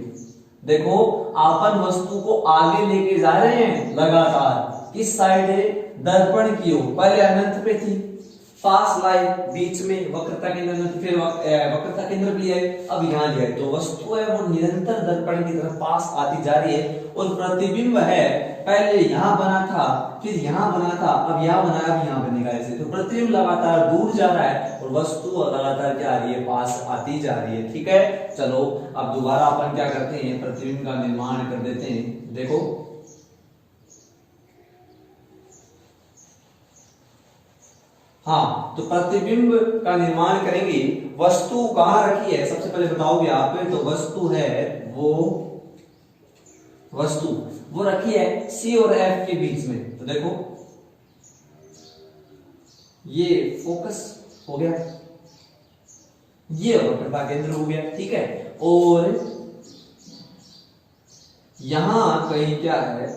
देखो अपन वस्तु को आगे लेके जा रहे हैं लगातार, किस साइड है, दर्पण की ओर। पहले अनंत पे थी, पास लाई, बीच में वक्रता केंद्र में, फिर वक्रता केंद्र भी है, अब यहाँ लिया है। तो वस्तु है वो निरंतर दर्पण की तरफ पास आती जा रही है और प्रतिबिंब है पहले यहाँ बना था, फिर यहाँ बना था, अब यहाँ बना, अब यहाँ बनेगा ऐसे। तो प्रतिबिंब लगातार दूर जा रहा है और वस्तु लगातार क्या आ रही है, पास आती जा रही है। ठीक है, चलो अब दोबारा अपन क्या करते हैं, प्रतिबिंब का निर्माण कर देते हैं। देखो हाँ, तो प्रतिबिंब का निर्माण करेंगे। वस्तु कहां रखी है, सबसे पहले बताओगे आप, तो वस्तु है वो रखी है C और F के बीच में। तो देखो ये फोकस हो गया, ये वक्रता केंद्र हो गया। ठीक है, और यहां कहीं क्या है,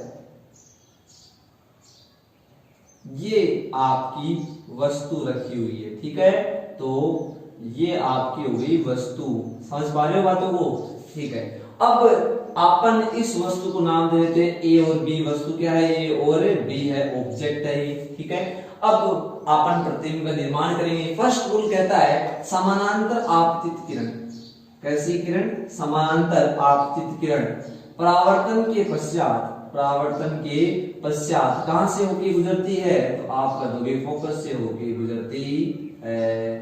ये आपकी वस्तु रखी हुई है। ठीक है, तो ये आपकी हो गई वस्तु। समझ पा रहे हो बातों को, ठीक है। अब अपन इस वस्तु को नाम दे देते हैं ए और बी। वस्तु क्या है, ए और बी है, ऑब्जेक्ट है ये। ठीक है, अब अपन प्रतिबिंब का निर्माण करेंगे। फर्स्ट रूल कहता है समानांतर आपतित किरण। कैसी किरण, समानांतर आपतित किरण परावर्तन के पश्चात कहां से होके गुजरती है, तो आप कर दोगे फोकस से होके गुजरती है।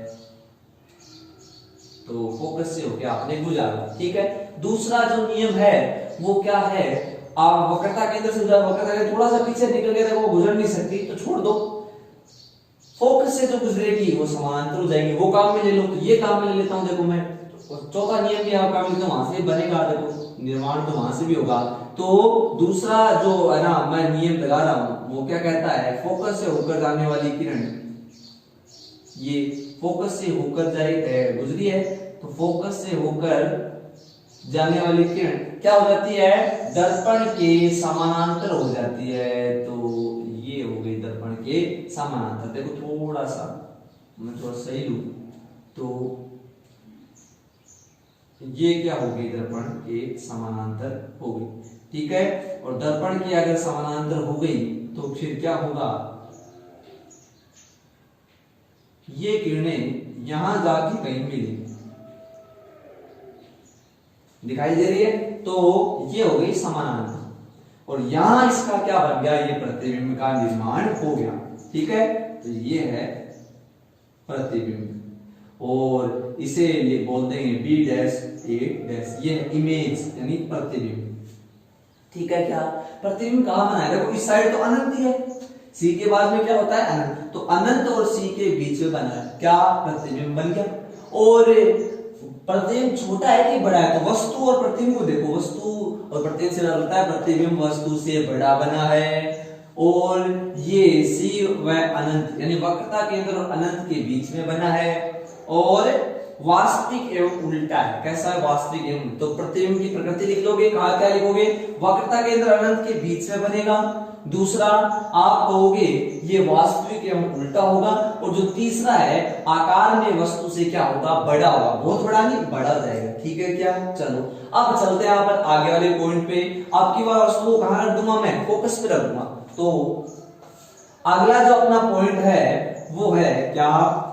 तो फोकस से होके आपने गुजारा। ठीक है, दूसरा जो नियम है वो क्या है, आप वक्रता केंद्र से वक्रता केंद्र थोड़ा सा पीछे निकल गया, वो गुजर नहीं सकती तो छोड़ दो। फोकस से जो गुजरेगी वो समानांतर हो जाएगी। वो काम में ले लो, तो ये काम में ले लेता हूं। देखो मैं चौथा नियम भी आप काम लेते हो, वहां से बनेगा। देखो निर्माण तो वहां से भी होगा। तो दूसरा जो है ना मैं नियम लगा रहा हूं वो क्या कहता है, फोकस से होकर जाने वाली किरण, ये फोकस से होकर जाए गुजरी है, तो फोकस से होकर जाने वाली किरण क्या हो जाती है, दर्पण के समानांतर हो जाती है। तो ये हो गई दर्पण के समानांतर। देखो थोड़ा सा मैं थोड़ा सही लूं, तो ये क्या हो गई, दर्पण के समानांतर हो गई। ठीक है, और दर्पण की अगर समानांतर हो गई तो फिर क्या होगा, ये किरणें यहां जाके कहीं मिली, दिखाई दे रही है। तो ये हो गई समानांतर, और यहां इसका क्या बन गया, ये प्रतिबिंब का निर्माण हो गया। ठीक है, तो ये है प्रतिबिंब, और इसे बोल देंगे बी डैश ए डैश, ये है इमेज यानी प्रतिबिंब। ठीक है, क्या प्रतिबिंब कहां बना है, देखो इस साइड तो अनंत ही है, सी के बाद में क्या होता है अनंत, तो अनंत और सी के बीच में बना है, क्या प्रतिबिंब बन गया। और प्रतिबिंब छोटा है कि बड़ा है, तो वस्तु और प्रतिबिंब को देखो, वस्तु और प्रतिबिंब से लगता है प्रतिबिंब वस्तु से बड़ा बना है, और ये सी व अनंत यानी वक्रता केंद्र और अनंत के बीच में बना है, और वास्तविक एवं उल्टा है। कैसा है, वास्तविक एवं, तो प्रतिबिंब की प्रकृति लिख लोगे, कहा क्या लिखोगे, वक्रता केंद्र अनंत के बीच में बनेगा। दूसरा आप कहोगे ये वास्तविक एवं उल्टा होगा, और जो तीसरा है आकार में वस्तु से क्या होगा, बड़ा होगा, बहुत बड़ा नहीं बड़ा जाएगा। ठीक है क्या, चलो अब चलते हैं आप आगे वाले पॉइंट पे। आपकी बार वस्तु को कहां रख दूंगा, मैं फोकस पे रख दूंगा। तो अगला जो अपना पॉइंट है वो है क्या,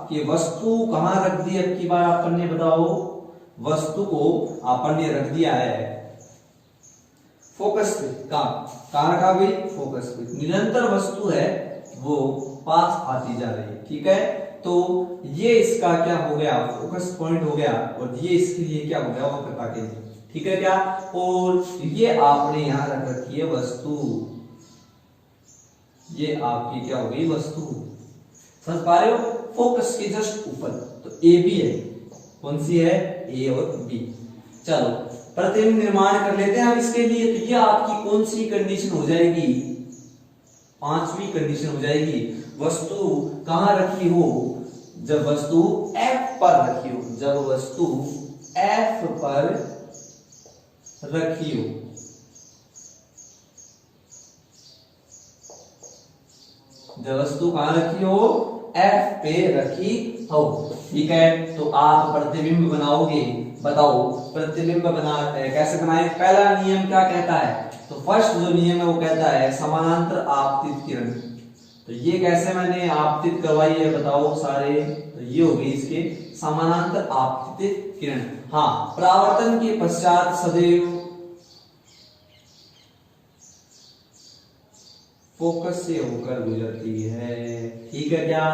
कि वस्तु कहां रख दी, अब की बार अपन ने बताओ, वस्तु को अपन ने रख दिया है फोकस पे, कहां रखा भाई, फोकस पे। निरंतर वस्तु है वो पास आती जा रही है। ठीक है, तो ये इसका क्या हो गया, फोकस पॉइंट हो गया, और ये इसके लिए क्या हो गया, वक्रता केंद्र। ठीक है क्या, और ये आपने यहां रख रखी है वस्तु, ये आपकी क्या हो गई वस्तु, समझ पा रहे हो, फोकस के जस्ट ऊपर। तो ए बी है, कौन सी है, ए और बी। चलो प्रतिबिंब निर्माण कर लेते हैं हम इसके लिए। तो ये आपकी कौन सी कंडीशन हो जाएगी, पांचवी कंडीशन हो जाएगी। वस्तु कहां रखी हो, जब वस्तु F पर रखी हो, जब वस्तु F पर रखी हो, जब वस्तु कहां रखी हो, F पे रखी हो। ठीक है, तो आप प्रतिबिंब बनाओगे, बताओ प्रतिबिंब कैसे बनाए। पहला नियम क्या कहता है, तो फर्स्ट जो नियम है वो कहता है समानांतर आपतित किरण। तो ये कैसे मैंने आपतित करवाई है बताओ सारे, तो ये हो गई इसके समानांतर आपतित किरण। हाँ, परावर्तन के पश्चात सदैव फोकस से होकर गुजरती है। ठीक है क्या,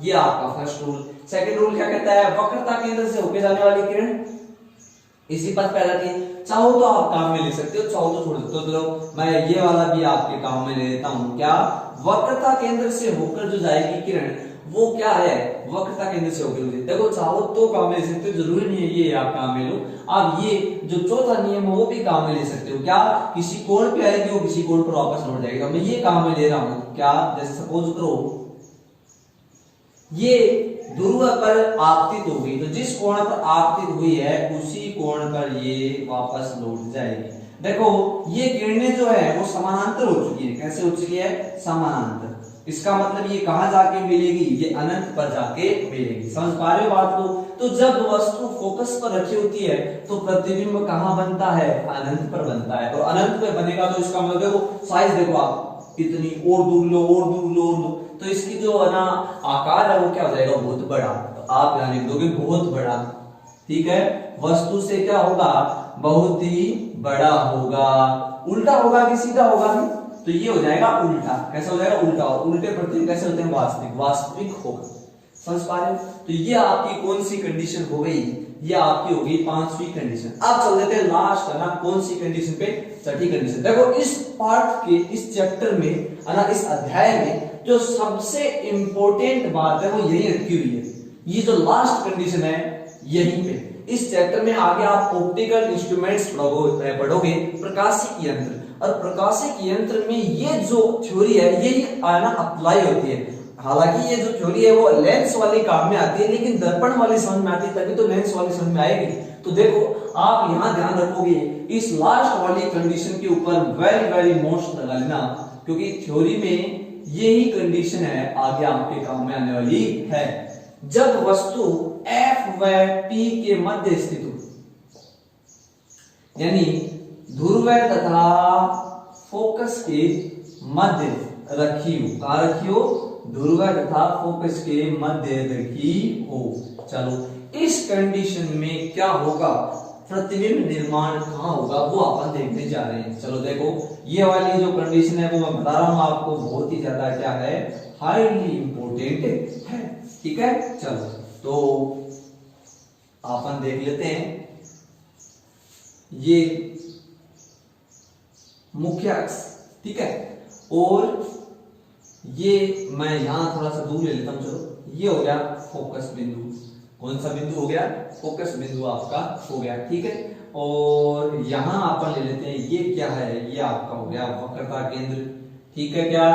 ये आपका फर्स्ट रूल। सेकंड रूल क्या कहता है, वक्रता केंद्र से होकर जाने वाली किरण इसी पथ पैदा की। चाहो तो आप काम में ले सकते हो, चाहो तो छोड़ सकते हो। तो मैं ये वाला भी आपके काम में ले लेता हूं, क्या, वक्रता केंद्र से होकर जो जाएगी किरण वो क्या है, वक्रता केंद्र से होकर गुजरती। देखो चाहो तो काम में ले सकते हो, जरूरी नहीं है ये आप काम में लो। आप ये जो चौथा नियम है वो भी काम में ले सकते हो, क्या, किसी कोण पे आएगी वो किसी कोण पर वापस लौट जाएगी। मैं ये काम में ले रहा हूं, क्या, जैसे सपोज करो ये ध्रुव पर आपतित हो गई, तो जिस कोण पर आपतित हुई है उसी कोण पर ये वापस लौट जाएगी। देखो ये किरणें जो है वो समानांतर हो चुकी है। कैसे हो चुकी है, समानांतर। इसका मतलब ये कहां जाके मिलेगी, ये अनंत पर जाके मिलेगी। समझ पा रहे हो बात को। तो जब वस्तु फोकस पर रखी होती है तो प्रतिबिंब कहां बनता है, अनंत पर बनता है। और अनंत पे बनेगा तो इसका मतलब देखो साइज देखो, आप इतनी और दूर लो और दूर लो और दूर, तो इसकी जो है ना आकार है वो क्या हो जाएगा, बहुत बड़ा। तो आप यहां लिख दोगे बहुत बड़ा। ठीक है, वस्तु से क्या होगा, बहुत ही बड़ा होगा। उल्टा होगा कि सीधा होगा, तो ये हो जाएगा उल्टा। कैसा हो जाएगा, उल्टा। और उल्टे प्रतिबिंब कैसे होते हैं, वास्तविक। वास्तविक होगा। समझ पा रहे हो। तो ये आपकी कौन सी कंडीशन हो गई, ये आपकी हो गई पांचवी कंडीशन। अब चल देते हैं लास्ट है ना कौन सी कंडीशन पे, छठी कंडीशन। देखो इस पार्ट के इस चैप्टर में है ना, इस अध्याय में जो सबसे इंपॉर्टेंट बात है वो यही रखी हुई है। ये जो लास्ट कंडीशन है यहीं पे इस चैप्टर में आगे आप ऑप्टिकल इंस्ट्रूमेंट्स पढ़ोगे, प्रकाशिक यंत्र। और प्रकाशिक यंत्र में ये जो थ्योरी है यही ना अप्लाई होती है। हालांकि ये जो थ्योरी है वो लेंस वाली काम में आती है, लेकिन दर्पण वाली समझ में आती है, तभी तो लेंस वाली समझ में आएगी। तो देखो आप यहां ध्यान रखोगे इस लास्ट वाली कंडीशन के ऊपर वेरी वेरी मोस्ट लगा लेना, क्योंकि थ्योरी में यही कंडीशन है आगे आपके काम में आने वाली है। जब वस्तु F व P के मध्य स्थित हो, यानी ध्रुव तथा फोकस के मध्य रखी हो, कहां रखी हो, ध्रुव तथा फोकस के मध्य रखी हो। चलो इस कंडीशन में क्या होगा, प्रतिबिंब निर्माण कहाँ होगा वो अपन देखने जा रहे हैं। चलो देखो, ये वाली जो कंडीशन है वो मैं बता रहा हूं आपको, बहुत ही ज्यादा क्या है, हाईली इंपॉर्टेंट है। ठीक है, चलो तो अपन देख लेते हैं। ये मुख्य अक्ष, ठीक है, और ये मैं यहां थोड़ा सा दूर ले लेता हूं। चलो, ये हो गया फोकस बिंदु। कौन सा बिंदु हो गया? फोकस बिंदु आपका हो गया। ठीक है, और यहां अपन ले लेते हैं, ये क्या है, ये आपका हो गया वक्रता केंद्र। ठीक है, क्या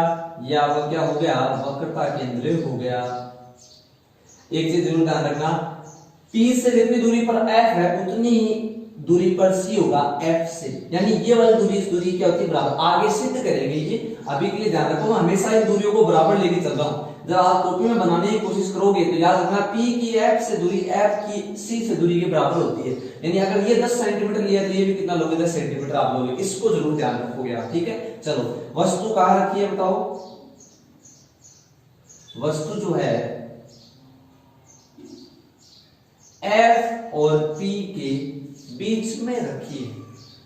ये आपका क्या हो गया? वक्रता केंद्र हो गया। एक चीज जरूर ध्यान रखना, P से जितनी दूरी पर F है उतनी ही दूरी पर C होगा F से, यानी ये वाली दूरी इस दूरी क्या होती है? बराबर। आगे सिद्ध करेंगे ये, अभी के लिए ध्यान रखो, मैं हमेशा इन दूरियों को बराबर लेके चल रहा हूं। जब आप कॉपी में बनाने की कोशिश करोगे तो याद रखना P की F से दूरी F की C से दूरी के बराबर होती है। यानी अगर ये 10 सेंटीमीटर लिया तो ये भी कितना लोगे? 10 सेंटीमीटर आप लोगे। इसको जरूर ध्यान रखोगे आप। ठीक है, चलो वस्तु कहां रखी है बताओ? वस्तु जो है F और P के बीच में रखिए।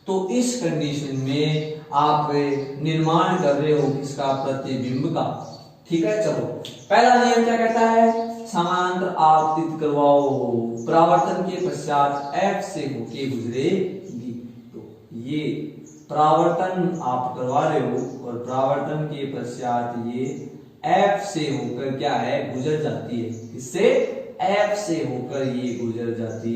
तो इस कंडीशन में आप निर्माण कर रहे हो किसका? प्रतिबिंब का। ठीक है, चलो पहला नियम क्या कहता है? समानांतर आपतित करवाओ, परावर्तन के पश्चात F से होके गुजरेगी। तो ये परावर्तन आप करवा रहे हो और परावर्तन के पश्चात ये F से होकर क्या है? गुजर जाती है। किससे? F से होकर ये गुजर जाती।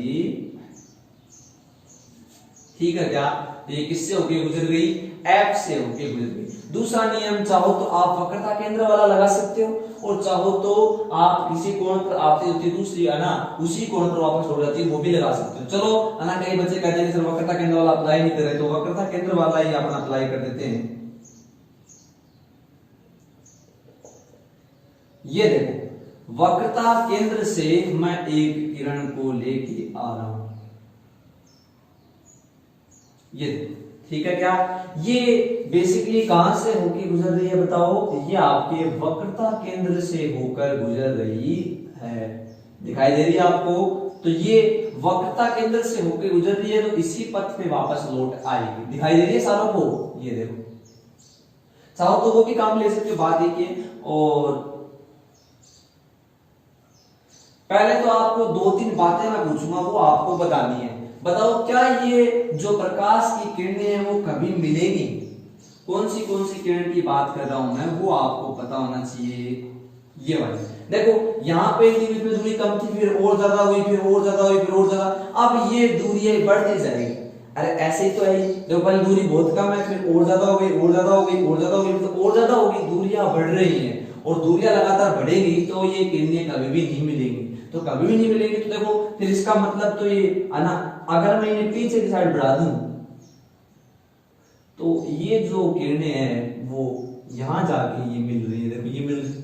ठीक है क्या? ये किससे होके गुजर गई? F से होके गुजर गई। दूसरा नियम, चाहो तो आप वक्रता केंद्र वाला लगा सकते हो और चाहो तो आप किसी कोण पर आपती होती दूसरी है ना, उसी कोण पर वापस छोड़ जाती है, वो भी लगा सकते हो। चलो है ना, कई बच्चे कहते हैं सर वक्रता केंद्र वाला अप्लाई नहीं कर रहे, तो वक्रता केंद्र वाला ही अपन अप्लाई कर देते हैं। ये देखो, वक्रता केंद्र से मैं एक किरण को लेके आ रहा हूं, ये देखो। ठीक है क्या? ये बेसिकली कहां से होके गुजर रही है बताओ? ये आपके वक्रता केंद्र से होकर गुजर रही है। दिखाई दे रही है आपको? तो ये वक्रता केंद्र से होकर गुजर रही है, तो इसी पथ पे वापस लौट आएगी। दिखाई दे रही है सारों को? ये देखो, चाहो तो वो भी काम ले सकते हो, बात देखिए। और पहले तो आपको 2-3 बातें मैं पूछूंगा, वो आपको बतानी है। बताओ, क्या ये जो प्रकाश की किरणें हैं वो कभी मिलेंगी? कौन सी किरण की बात कर रहा हूं मैं, वो आपको पता होना चाहिए। ये वाली देखो, यहाँ पे बीच में दूरी कम थी, फिर और ज्यादा हुई, फिर और ज्यादा हुई, फिर और ज्यादा, अब ये दूरी बढ़ती जाएगी। अरे ऐसे ही तो है, जब पहले दूरी बहुत कम है, फिर और ज्यादा हो गई, और ज्यादा हो गई, और ज्यादा हो गई, तो और ज्यादा होगी, दूरियां बढ़ रही हैं और दूरियां लगातार बढ़ेगी, तो ये किरणें कभी भी नहीं मिलेंगी। तो कभी भी नहीं मिलेगी, तो देखो फिर इसका मतलब तो ये है ना, अगर मैं इन्हें पीछे की साइड बढ़ा दूं तो ये जो किरणें हैं वो यहां जाके ये मिल रही है। देखो ये मिल रही,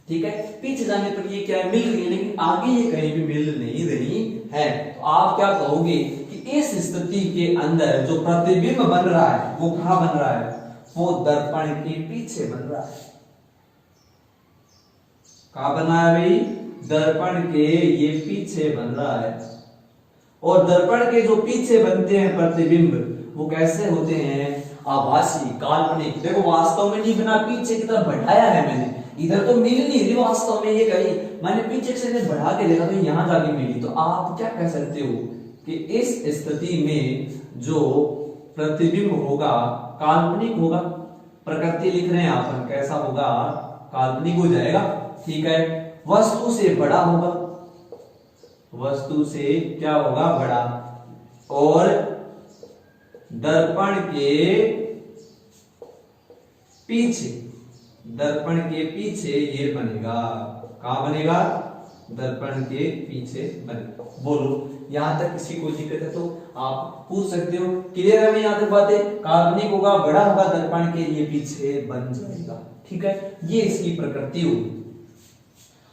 ठीक है, पीछे जाने पर ये क्या है? मिल रही है, लेकिन आगे ये कहीं भी मिल नहीं रही है। तो आप क्या कहोगे कि इस स्थिति के अंदर जो प्रतिबिंब बन रहा है वो कहां बन रहा है? वो दर्पण के पीछे बन रहा है। कहां बना है भाई? दर्पण के ये पीछे बन रहा है। और दर्पण के जो पीछे बनते हैं प्रतिबिंब, वो कैसे होते हैं? आभासी, काल्पनिक। देखो वास्तव में नहीं बना, पीछे की तरफ बढ़ाया है मैंने, इधर तो मिल नहीं रही वास्तव में, ये कही मैंने पीछे से बढ़ा के देखा तो यहां जाके मिली। तो आप क्या कह सकते हो कि इस स्थिति में जो प्रतिबिंब होगा काल्पनिक होगा। प्रकृति लिख रहे हैं आप, कैसा होगा? काल्पनिक हो जाएगा। ठीक है, वस्तु से बड़ा होगा, वस्तु से क्या होगा? बड़ा। और दर्पण के पीछे, दर्पण के पीछे ये बनेगा। कहां बनेगा? दर्पण के पीछे बनेगा। बोलो, यहां तक किसी को दिक्कत है तो आप पूछ सकते हो। क्लियर है यहां तक बातें? काल्पनिक होगा, बड़ा होगा, दर्पण के ये पीछे बन जाएगा। ठीक है, ये इसकी प्रकृति होगी।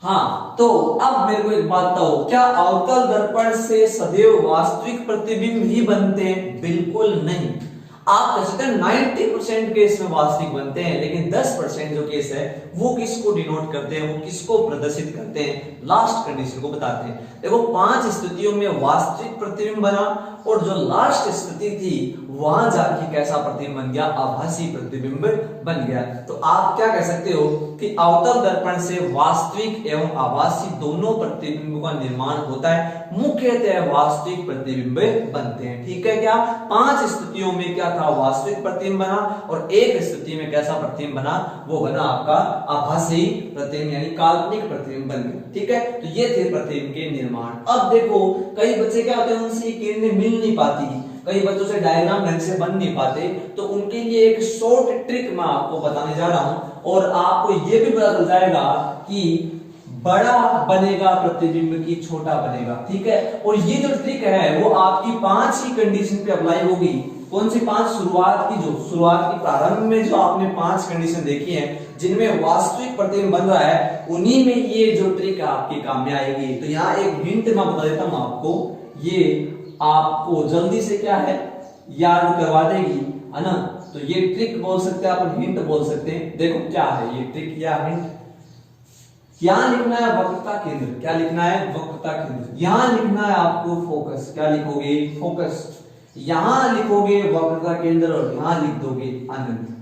हाँ, तो अब मेरे को एक बात बताओ, क्या अवतल दर्पण से सदैव वास्तविक प्रतिबिंब ही बनते हैं? बिल्कुल नहीं। आप कह सकते हैं 90% केस में वास्तविक बनते हैं, लेकिन 10% जो केस है वो किसको डिनोट करते हैं, वो किसको प्रदर्शित करते हैं? लास्ट कंडीशन को बताते हैं। देखो 5 स्थितियों में वास्तविक प्रतिबिंब बना, और जो लास्ट स्थिति थी वहां जाके कैसा प्रतिबिंब बन गया, आभासी प्रतिबिंब बन गया। तो आप क्या कह सकते हो कि अवतल दर्पण से वास्तविक एवं आभासी दोनों प्रतिबिंब का निर्माण होता है, मुख्यतः वास्तविक प्रतिबिंब बनते हैं। ठीक है क्या, 5 स्थितियों में क्या था, वास्तविक प्रतिबिंब बना, और एक स्थिति में कैसा प्रतिबिंब बना, वो बना आपका आभासी प्रतिबिंब यानी काल्पनिक प्रतिबिंब बन गया। ठीक है, तो ये थे प्रतिबिंब के निर्माण। अब देखो कई बच्चे क्या होते हैं, उनसे किरणें मिल नहीं पाती, कई बच्चों से डायग्राम ढंग से बन नहीं पाते, तो उनके लिए एक शॉर्ट ट्रिक मैं आपको बताने जा रहा हूं, और आपको ये भी पता चल जाएगा कि बड़ा बनेगा प्रतिबिंब की छोटा बनेगा। ठीक है, और ये जो ट्रिक है वो आपकी 5 ही कंडीशन पे अप्लाई होगी। कौन सी 5? शुरुआत की प्रारंभ में जो आपने 5 कंडीशन देखी है जिनमें वास्तविक प्रतिबिंब बन रहा है, उन्हीं में ये जो ट्रिक आपके काम में आएगी। तो यहाँ एक हिंट मैं बता देता हूं आपको, ये आपको जल्दी से क्या है याद करवा देगी, है ना। तो ये ट्रिक बोल सकते हैं, अपन हिंट बोल सकते हैं। देखो क्या है ये ट्रिक या हिंट, यहां लिखना है वक्रता केंद्र, क्या लिखना है, वक्रता केंद्र। यहां लिखना है आपको फोकस, क्या लिखोगे, फोकस। यहां लिखोगे वक्रता केंद्र और यहां लिख दोगे अनंत।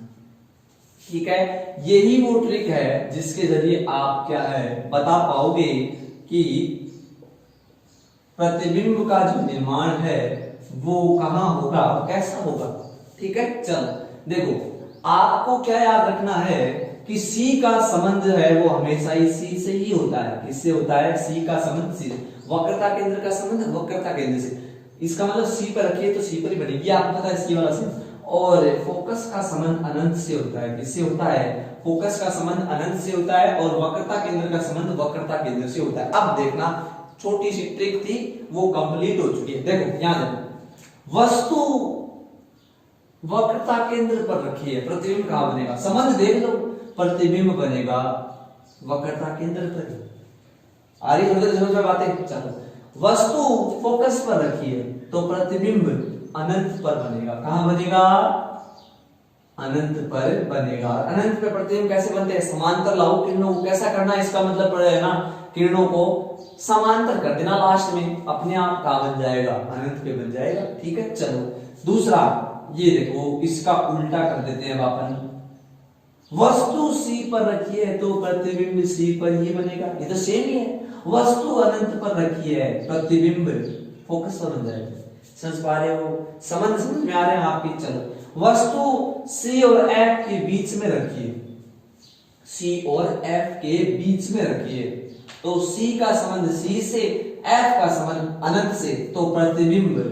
ठीक है, यही वो ट्रिक है जिसके जरिए आप क्या है बता पाओगे कि प्रतिबिंब का जो निर्माण है वो कहां होगा, कैसा होगा। ठीक है, चलो देखो आपको क्या याद रखना है कि C का संबंध है वो हमेशा ही C से ही होता है। किससे होता है, C का संबंध C से। वक्रता केंद्र का संबंध वक्रता केंद्र से, इसका मतलब C पर रखिए तो C पर ही बनेगी, आपको पता है C वाला से। और फोकस का संबंध अनंत से होता है, किससे होता है, फोकस का संबंध अनंत से होता है, और वक्रता केंद्र का संबंध वक्रता केंद्र से होता है। अब देखना छोटी सी ट्रिक थी वो कंप्लीट हो चुकी है। देखो यहां देखो, वस्तु वक्रता केंद्र पर रखी है, प्रतिबिंब कहां बनेगा, संबंध देख लो, प्रतिबिंब बनेगा वक्रता केंद्र पर। आ रही समझ में बातें। चलो वस्तु फोकस पर रखी है तो प्रतिबिंब अनंत पर बनेगा, कहां बनेगा, अनंत पर बनेगा। अनंत पे प्रतिबिंब कैसे बनते हैं, समांतर लाओ किरणों को, कैसा करना है इसका मतलब है ना, किरणों को समांतर कर देना, लास्ट में अपने आप कहां बन जाएगा, अनंत पे बन जाएगा। ठीक है, चलो दूसरा ये देखो, इसका उल्टा कर देते हैं अपन, वस्तु C पर रखी है तो प्रतिबिंब C पर ही बनेगा, ये तो सेम ही है। वस्तु अनंत पर रखी है, प्रतिबिंब फोकस पर बन जाएगा। समझ पा रहे हो, समझ में आ रहे हैं आपकी। चलो वस्तु C और F के बीच में रखिए, C और F के बीच में रखिए, तो C का संबंध C से, F का संबंध अनंत से, तो प्रतिबिंब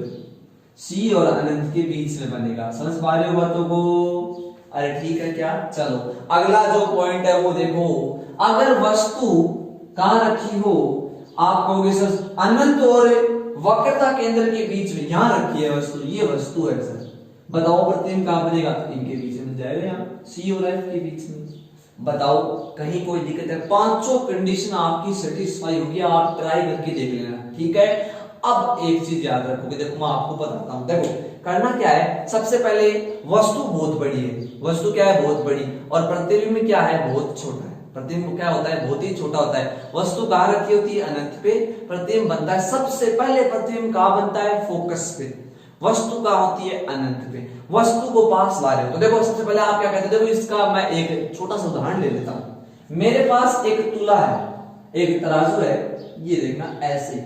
C और अनंत के बीच में बनेगा। समझ पा रहे हो बातों को, अरे ठीक है क्या। चलो अगला जो पॉइंट है वो देखो, अगर वस्तु कहां रखी हो, आप कहोगे सर अनंत और वक्रता केंद्र के बीच में, यहां रखी है वस्तु, ये वस्तु है सर, बताओ प्रतिबिंब कहां बनेगा, इनके बीच में जाएगा, यहाँ C और F के बीच में। बताओ कहीं कोई दिक्कत है, 5 कंडीशन आपकी सेटिस्फाई होगी, आप ट्राई करके देख लेना। ठीक है, अब एक चीज याद रखोगे, देखो मैं आपको बताता हूं, देखो करना क्या है, सबसे पहले वस्तु बहुत बड़ी है, वस्तु क्या है, बहुत बड़ी, और प्रतिबिंब क्या है, बहुत छोटा है। प्रतिबिंब क्या होता है, बहुत ही छोटा होता है। वस्तु कहां रखी होती है, अनंत पे, प्रतिबिंब बनता है सबसे पहले, प्रतिबिंब कहां बनता है, फोकस पे, वस्तु कहां होती है, अनंत पे। वस्तु को पास ला रहे हो तो देखो सबसे पहले आप क्या कहते हो, देखो इसका मैं एक छोटा सा उदाहरण ले लेता हूं। मेरे पास एक तुला है, एक तराजू है, ये देखना ऐसे,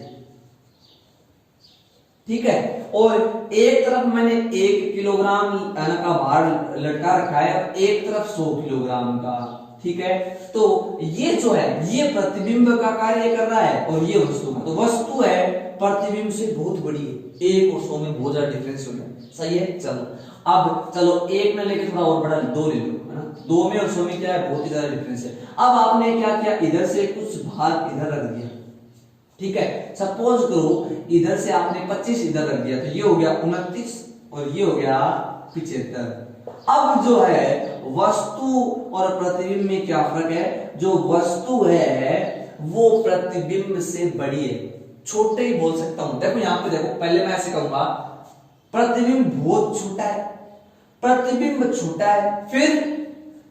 ठीक है, और एक तरफ मैंने 1 किलोग्राम का भार लटका रखा है और एक तरफ 100 किलोग्राम का। ठीक है, तो ये जो है ये प्रतिबिंब का कार्य कर रहा है और ये वस्तु का, तो वस्तु है प्रतिबिंब से बहुत बड़ी है, 1 और 100 में बहुत ज्यादा डिफरेंस हो गया। सही है, चलो अब चलो 1 में लेके थोड़ा और बड़ा 2 ले लो, है ना, 2 में और 100 में क्या है, बहुत ही ज्यादा डिफरेंस है। अब आपने क्या किया, इधर से कुछ भार इधर रख दिया, ठीक है, सपोज करो इधर से आपने 25 इधर रख दिया, तो ये हो गया 29 और ये हो गया 75। अब जो है वस्तु और प्रतिबिंब में क्या फर्क है, जो वस्तु है वो प्रतिबिंब से बड़ी है, छोटे ही बोल सकता हूं। देखो यहां पे देखो, पहले मैं ऐसे कहूंगा प्रतिबिंब बहुत छोटा है, प्रतिबिंब छोटा है, फिर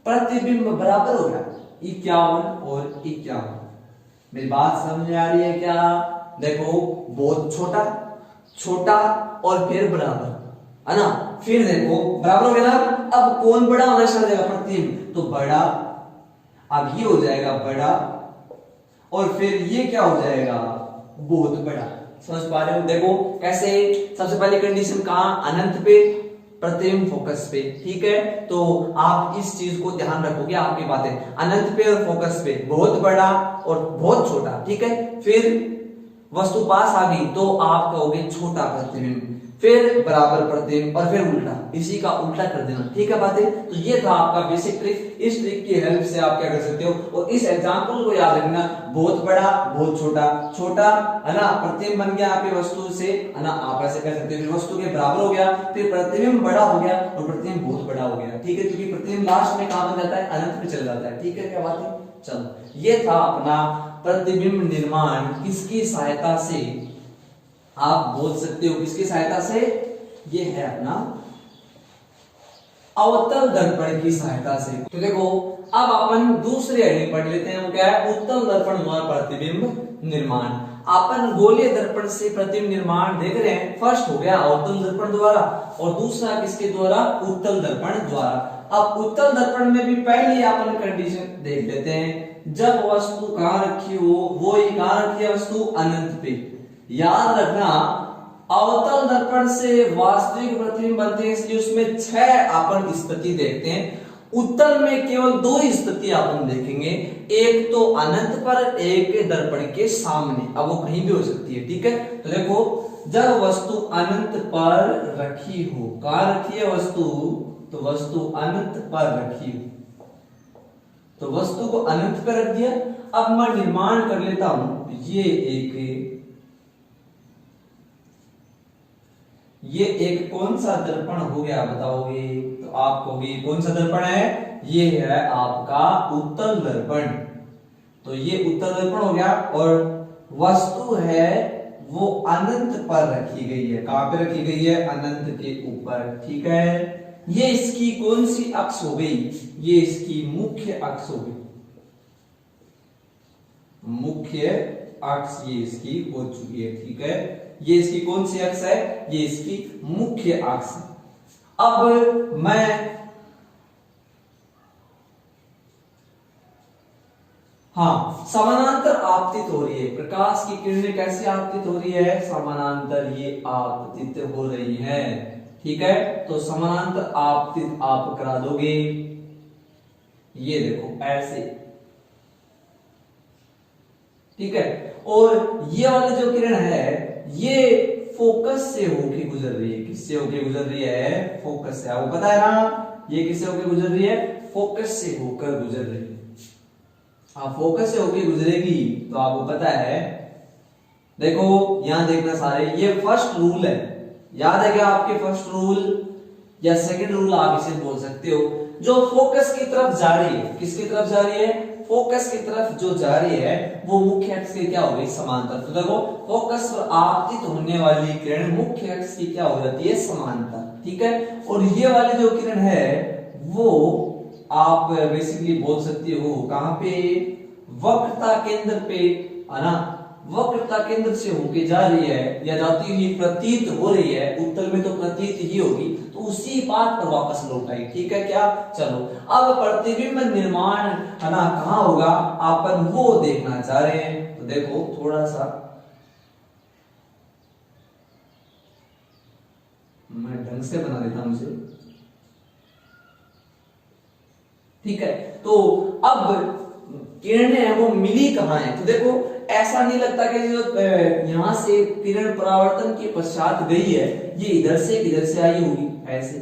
प्रतिबिंब बराबर हो गया 51 और 51। मेरी बात समझ में आ रही है क्या? देखो बहुत छोटा छोटा और फिर बराबर, है ना। फिर देखो बराबर हो गया ना, अब कौन बड़ा होना स्टार्ट हो जाएगा, प्रतिबिंब तो बड़ा, अब ये हो जाएगा बड़ा, और फिर ये क्या हो जाएगा, बहुत बड़ा। समझ पा रहे हो, देखो कैसे। सबसे पहले कंडीशन कहां, अनंत पे, प्रतिबिंब फोकस पे, ठीक है। तो आप इस चीज को ध्यान रखोगे, आपकी बातें अनंत पे और फोकस पे, बहुत बड़ा और बहुत छोटा, ठीक है। फिर वस्तु पास आ गई तो आप कहोगे छोटा प्रतिबिंब, फिर बराबर प्रतिबिंब, और फिर उल्टा, इसी का उल्टा कर देना, ठीक है बातें। तो ये था आपका बेसिक ट्रिक। इस ट्रिक की हेल्प से आप क्या कर सकते हो, और इस एग्जांपल को याद रखना, बहुत बड़ा बहुत छोटा, छोटा है ना प्रतिबिंब बन गया आपकी वस्तु से, है ना, आप ऐसे कह सकते हो। फिर वस्तु के बराबर हो गया, फिर प्रतिबिंब बड़ा हो गया और प्रतिबिंब बहुत बड़ा हो गया, ठीक है, क्योंकि प्रतिबिंब लास्ट में कहां बन जाता है, अनंत में चला जाता है, ठीक है। क्या बात है, चलो ये था अपना प्रतिबिंब निर्माण। किसकी सहायता से, आप बोल सकते हो किसकी सहायता से, ये है अपना अवतल दर्पण की सहायता से। तो देखो अब अपन दूसरी हेडिंग पढ़ लेते हैं, वो क्या है, उत्तल दर्पण द्वारा प्रतिबिंब निर्माण। अपन गोलीय दर्पण से प्रतिबिंब निर्माण देख रहे हैं। फर्स्ट हो गया अवतल दर्पण द्वारा, और दूसरा किसके द्वारा, उत्तल दर्पण द्वारा। अब उत्तल दर्पण में भी पहले अपन कंडीशन देख लेते हैं, जब वस्तु कहां रखी हो, वो ही कहां रखी है वस्तु, अनंत पे। याद रखना अवतल दर्पण से वास्तविक प्रतिबिंब बनते हैं, इसलिए उसमें 6 अपन स्थिति देखते हैं। उत्तल में केवल 2 स्थिति अपन देखेंगे, एक तो अनंत पर, एक दर्पण के सामने। अब वो कहीं भी हो सकती है, ठीक है। तो देखो जब वस्तु अनंत पर रखी हो, कहां रखी है वस्तु, तो वस्तु अनंत पर रखी हो, तो वस्तु को अनंत पर रख दिया। अब मैं निर्माण कर लेता हूं, ये एक कौन सा दर्पण हो गया बताओगे, तो आप कहोगे कौन सा दर्पण है, ये है आपका उत्तल दर्पण। तो ये उत्तल दर्पण हो गया, और वस्तु है वो अनंत पर रखी गई है। कहां पे रखी गई है, अनंत के ऊपर, ठीक है। ये इसकी कौन सी अक्ष हो गई, ये इसकी मुख्य अक्ष हो गई, मुख्य अक्ष ये इसकी हो चुकी है, ठीक है। ये इसकी कौन सी अक्ष है, ये इसकी मुख्य अक्ष है। अब मैं समानांतर आपतित हो रही है, प्रकाश की किरणें कैसे आपतित हो रही है, समानांतर ये आपतित हो रही है, ठीक है। तो समानांतर आपतित आप करा दोगे, ये देखो ऐसे, ठीक है। और ये वाली जो किरण है ये फोकस से होके गुजर रही है, किससे होके गुजर रही है, फोकस से। आपको पता है ना, ये किससे होके गुजर रही है, फोकस से होकर गुजर रही है। आप फोकस से होके गुजरेगी तो आपको पता है, देखो यहां देखना सारे, ये फर्स्ट रूल है, याद है क्या आपके, फर्स्ट रूल या सेकंड रूल आप इसे बोल सकते हो। जो फोकस की तरफ जा रही है, किसकी तरफ जा रही है, फोकस की तरफ जो जा रही है वो मुख्य अक्ष के क्या हो गई, समांतर। तो देखो फोकस पर आपतित होने वाली किरण मुख्य अक्ष की क्या हो जाती है, समांतर, ठीक है। और ये वाली जो किरण है वो आप बेसिकली बोल सकते हो कहां पे, वक्रता केंद्र पे, है ना, वक्रता केंद्र से होके जा रही है या जाती हुई प्रतीत हो रही है। उत्तर में तो प्रतीत ही होगी, तो उसी बात पर वापस लौट आई, ठीक है क्या। चलो अब प्रतिबिंब निर्माण, है ना, कहां होगा, अपन वो देखना चाह रहे हैं। तो देखो थोड़ा सा मैं ढंग से बना देता हूं इसे, ठीक है। तो अब किरणें हैं वो मिली कहां है, तो देखो ऐसा नहीं लगता कि जो यहां से किरण परावर्तन के पश्चात गई है ये इधर से आई होगी, ऐसे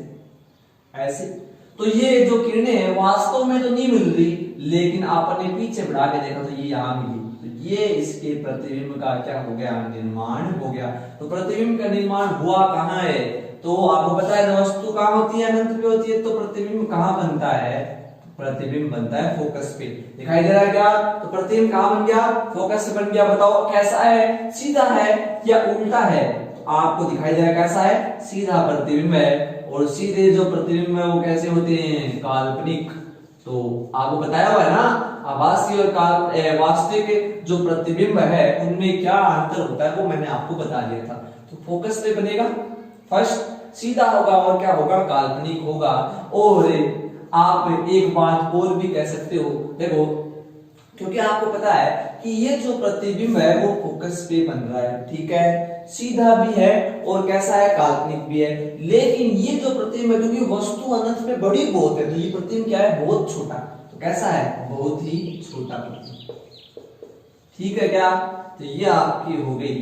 ऐसे। तो ये जो किरणें हैं वास्तव में तो नहीं मिल रही, लेकिन आपने पीछे बढ़ा के देखा तो ये यहां मिली, तो ये इसके प्रतिबिंब का क्या हो गया, निर्माण हो गया। तो प्रतिबिंब का निर्माण हुआ कहां है, तो आपको पता है वस्तु कहां होती है, अनंत पे होती है, तो प्रतिबिंब कहां बनता है, प्रतिबिंब बनता है फोकस पे। दिखाई दे रहा है क्या, तो प्रतिबिंब कहां बन गया, फोकस से बन गया। बताओ कैसा है, सीधा है या उल्टा है, तो आपको दिखाई दे रहा है कैसा है, सीधा प्रतिबिंब है। और सीधे जो प्रतिबिंब है वो कैसे होते हैं, काल्पनिक। तो आपको बताया हुआ है ना, आभासी प्रकाशीय और वास्तविक जो प्रतिबिंब है उनमें क्या अंतर होता है वो मैंने आपको बता दिया था। तो फोकस पे बनेगा फर्स्ट सीधा होगा और क्या होगा, काल्पनिक होगा। और आप एक बात और भी कह सकते हो, देखो क्योंकि आपको पता है कि ये जो प्रतिबिंब है वो फोकस पे बन रहा है, ठीक है, सीधा भी है और कैसा है, काल्पनिक भी है। लेकिन ये जो प्रतिबिंब है क्योंकि वस्तु अनंत पे बड़ी बहुत है तो ये प्रतिबिंब क्या है, बहुत छोटा। तो कैसा है, बहुत ही छोटा प्रतिबिंब, ठीक है क्या। तो ये आपकी हो गई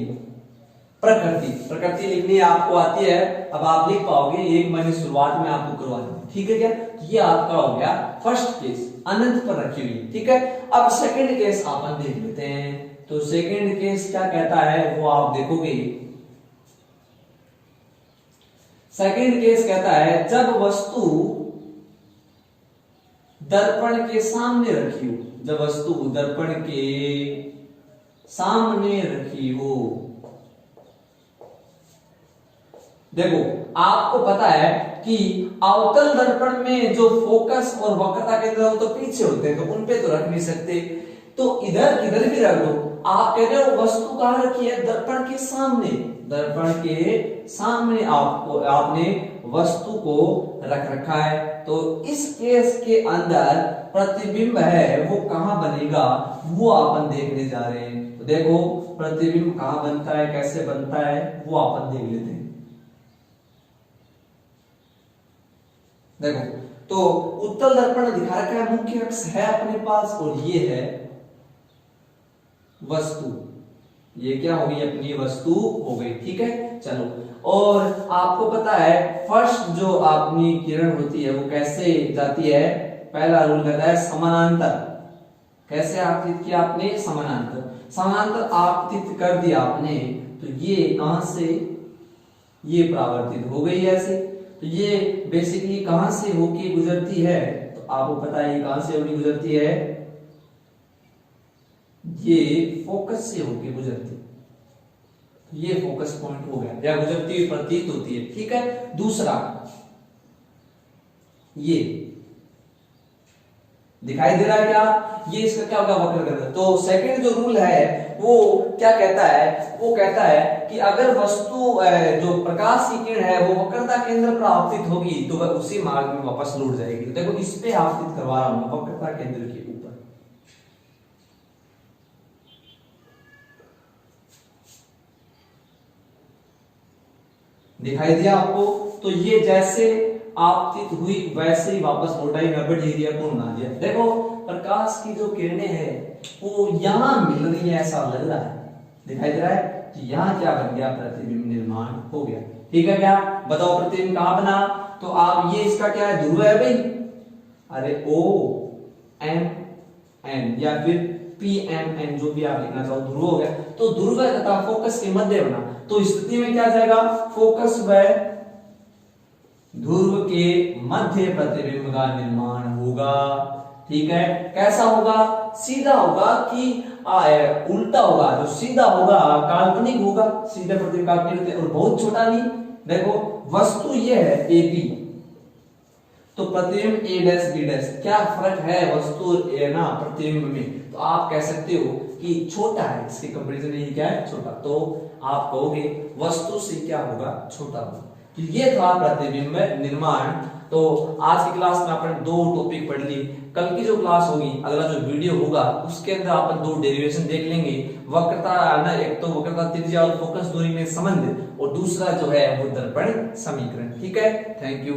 प्रकृति। प्रकृति लिखनी आपको आती है, अब आप लिख पाओगे, एक मैंने शुरुआत में आपको करवा दी, ठीक है क्या। ये आपका हो गया फर्स्ट केस, अनंत पर रखी हुई, ठीक है। अब सेकंड केस अपन देख लेते हैं। तो सेकंड केस क्या कहता है वो आप देखोगे। सेकंड केस कहता है जब वस्तु दर्पण के सामने रखी हो, जब वस्तु दर्पण के सामने रखी हो। देखो आपको पता है कि अवतल दर्पण में जो फोकस और वक्रता केंद्र वो तो पीछे होते हैं तो उन पे तो रख नहीं सकते, तो इधर इधर भी रख दो। आप कह रहे हो वस्तु कहां रखी है, दर्पण के सामने, दर्पण के सामने आपने वस्तु को रख रखा है। तो इस केस के अंदर प्रतिबिंब है वो कहां बनेगा वो अपन देखने जा रहे हैं। तो देखो प्रतिबिंब कहां बनता है, कैसे बनता है वो अपन देख लेते हैं। देखो तो उत्तल दर्पण दिखा रखा है, मुख्य अक्ष है अपने पास और ये है वस्तु, ये क्या हो गई, अपनी वस्तु हो गई, ठीक है। चलो और आपको पता है फर्स्ट जो अपनी किरण होती है वो कैसे जाती है, पहला रूल कहता है समानांतर। कैसे आपतित किया आपने, समानांतर। समानांतर आपतित कर दिया आपने तो ये कहां से, ये परावर्तित हो गई ऐसे। तो ये बेसिकली कहां से होके गुजरती है, तो आपको पता है ये कहां से होके गुजरती है, ये फोकस से होके गुजरती है। ये फोकस पॉइंट हो गया या गुजरती हुई प्रतीत होती है, ठीक है। दूसरा ये दिखाई दे रहा है क्या, ये इसका क्या होगा, वक्र केंद्र। तो सेकंड जो रूल है वो क्या कहता है, वो कहता है कि अगर वस्तु जो प्रकाश की किरण है वो वक्रता केंद्र पर आपतित होगी तो वह उसी मार्ग में वापस लौट जाएगी। तो देखो इस पे आपतित करवा रहा हूं वक्रता केंद्र के ऊपर। दिखाई दिया आपको। तो ये जैसे आपतित हुई वैसे ही वापस लौटाई, 90 डिग्री कोण बना दिया। देखो प्रकाश की जो किरणें हैं वो यहां मिल रही है ऐसा लग रहा है, दिखाई दे रहा है कि यहां क्या बन गया, प्रतिबिंब निर्माण हो गया, ठीक है क्या। बताओ प्रतिबिंब कहां बना, तो आप ये इसका क्या है, ध्रुव है भाई, अरे ओ एम एन या फिर पी एम एन जो भी आप लिखना चाहो, ध्रुव हो गया। तो ध्रुव तथा फोकस के मध्य बना, तो स्थिति में क्या जाएगा, फोकस व ध्रुव के मध्य प्रतिबिंब का निर्माण होगा, ठीक है। कैसा होगा, सीधा होगा कि उल्टा होगा, जो सीधा होगा काल्पनिक होगा, सीधे प्रतिबिंब काल्पनिक होते हैं और बहुत छोटा नहीं। देखो वस्तु ये है ए बी, तो प्रतिबिंब ए डैश बी डैश, क्या फर्क है वस्तु ना प्रतिबिंब में, तो आप कह सकते हो कि छोटा है, इसके कंपैरिजन में क्या है, छोटा। तो आप कहोगे वस्तु से क्या होगा, छोटा होगा। तो ये था प्रतिबिंब निर्माण। तो आज की क्लास में अपन 2 टॉपिक पढ़ ली। कल की जो क्लास होगी, अगला जो वीडियो होगा उसके अंदर अपन 2 डेरिवेशन देख लेंगे। वक्रता ना, एक तो वक्रता त्रिज्या और फोकस दूरी में संबंध, और दूसरा जो है वो दर्पण समीकरण, ठीक है। Thank you.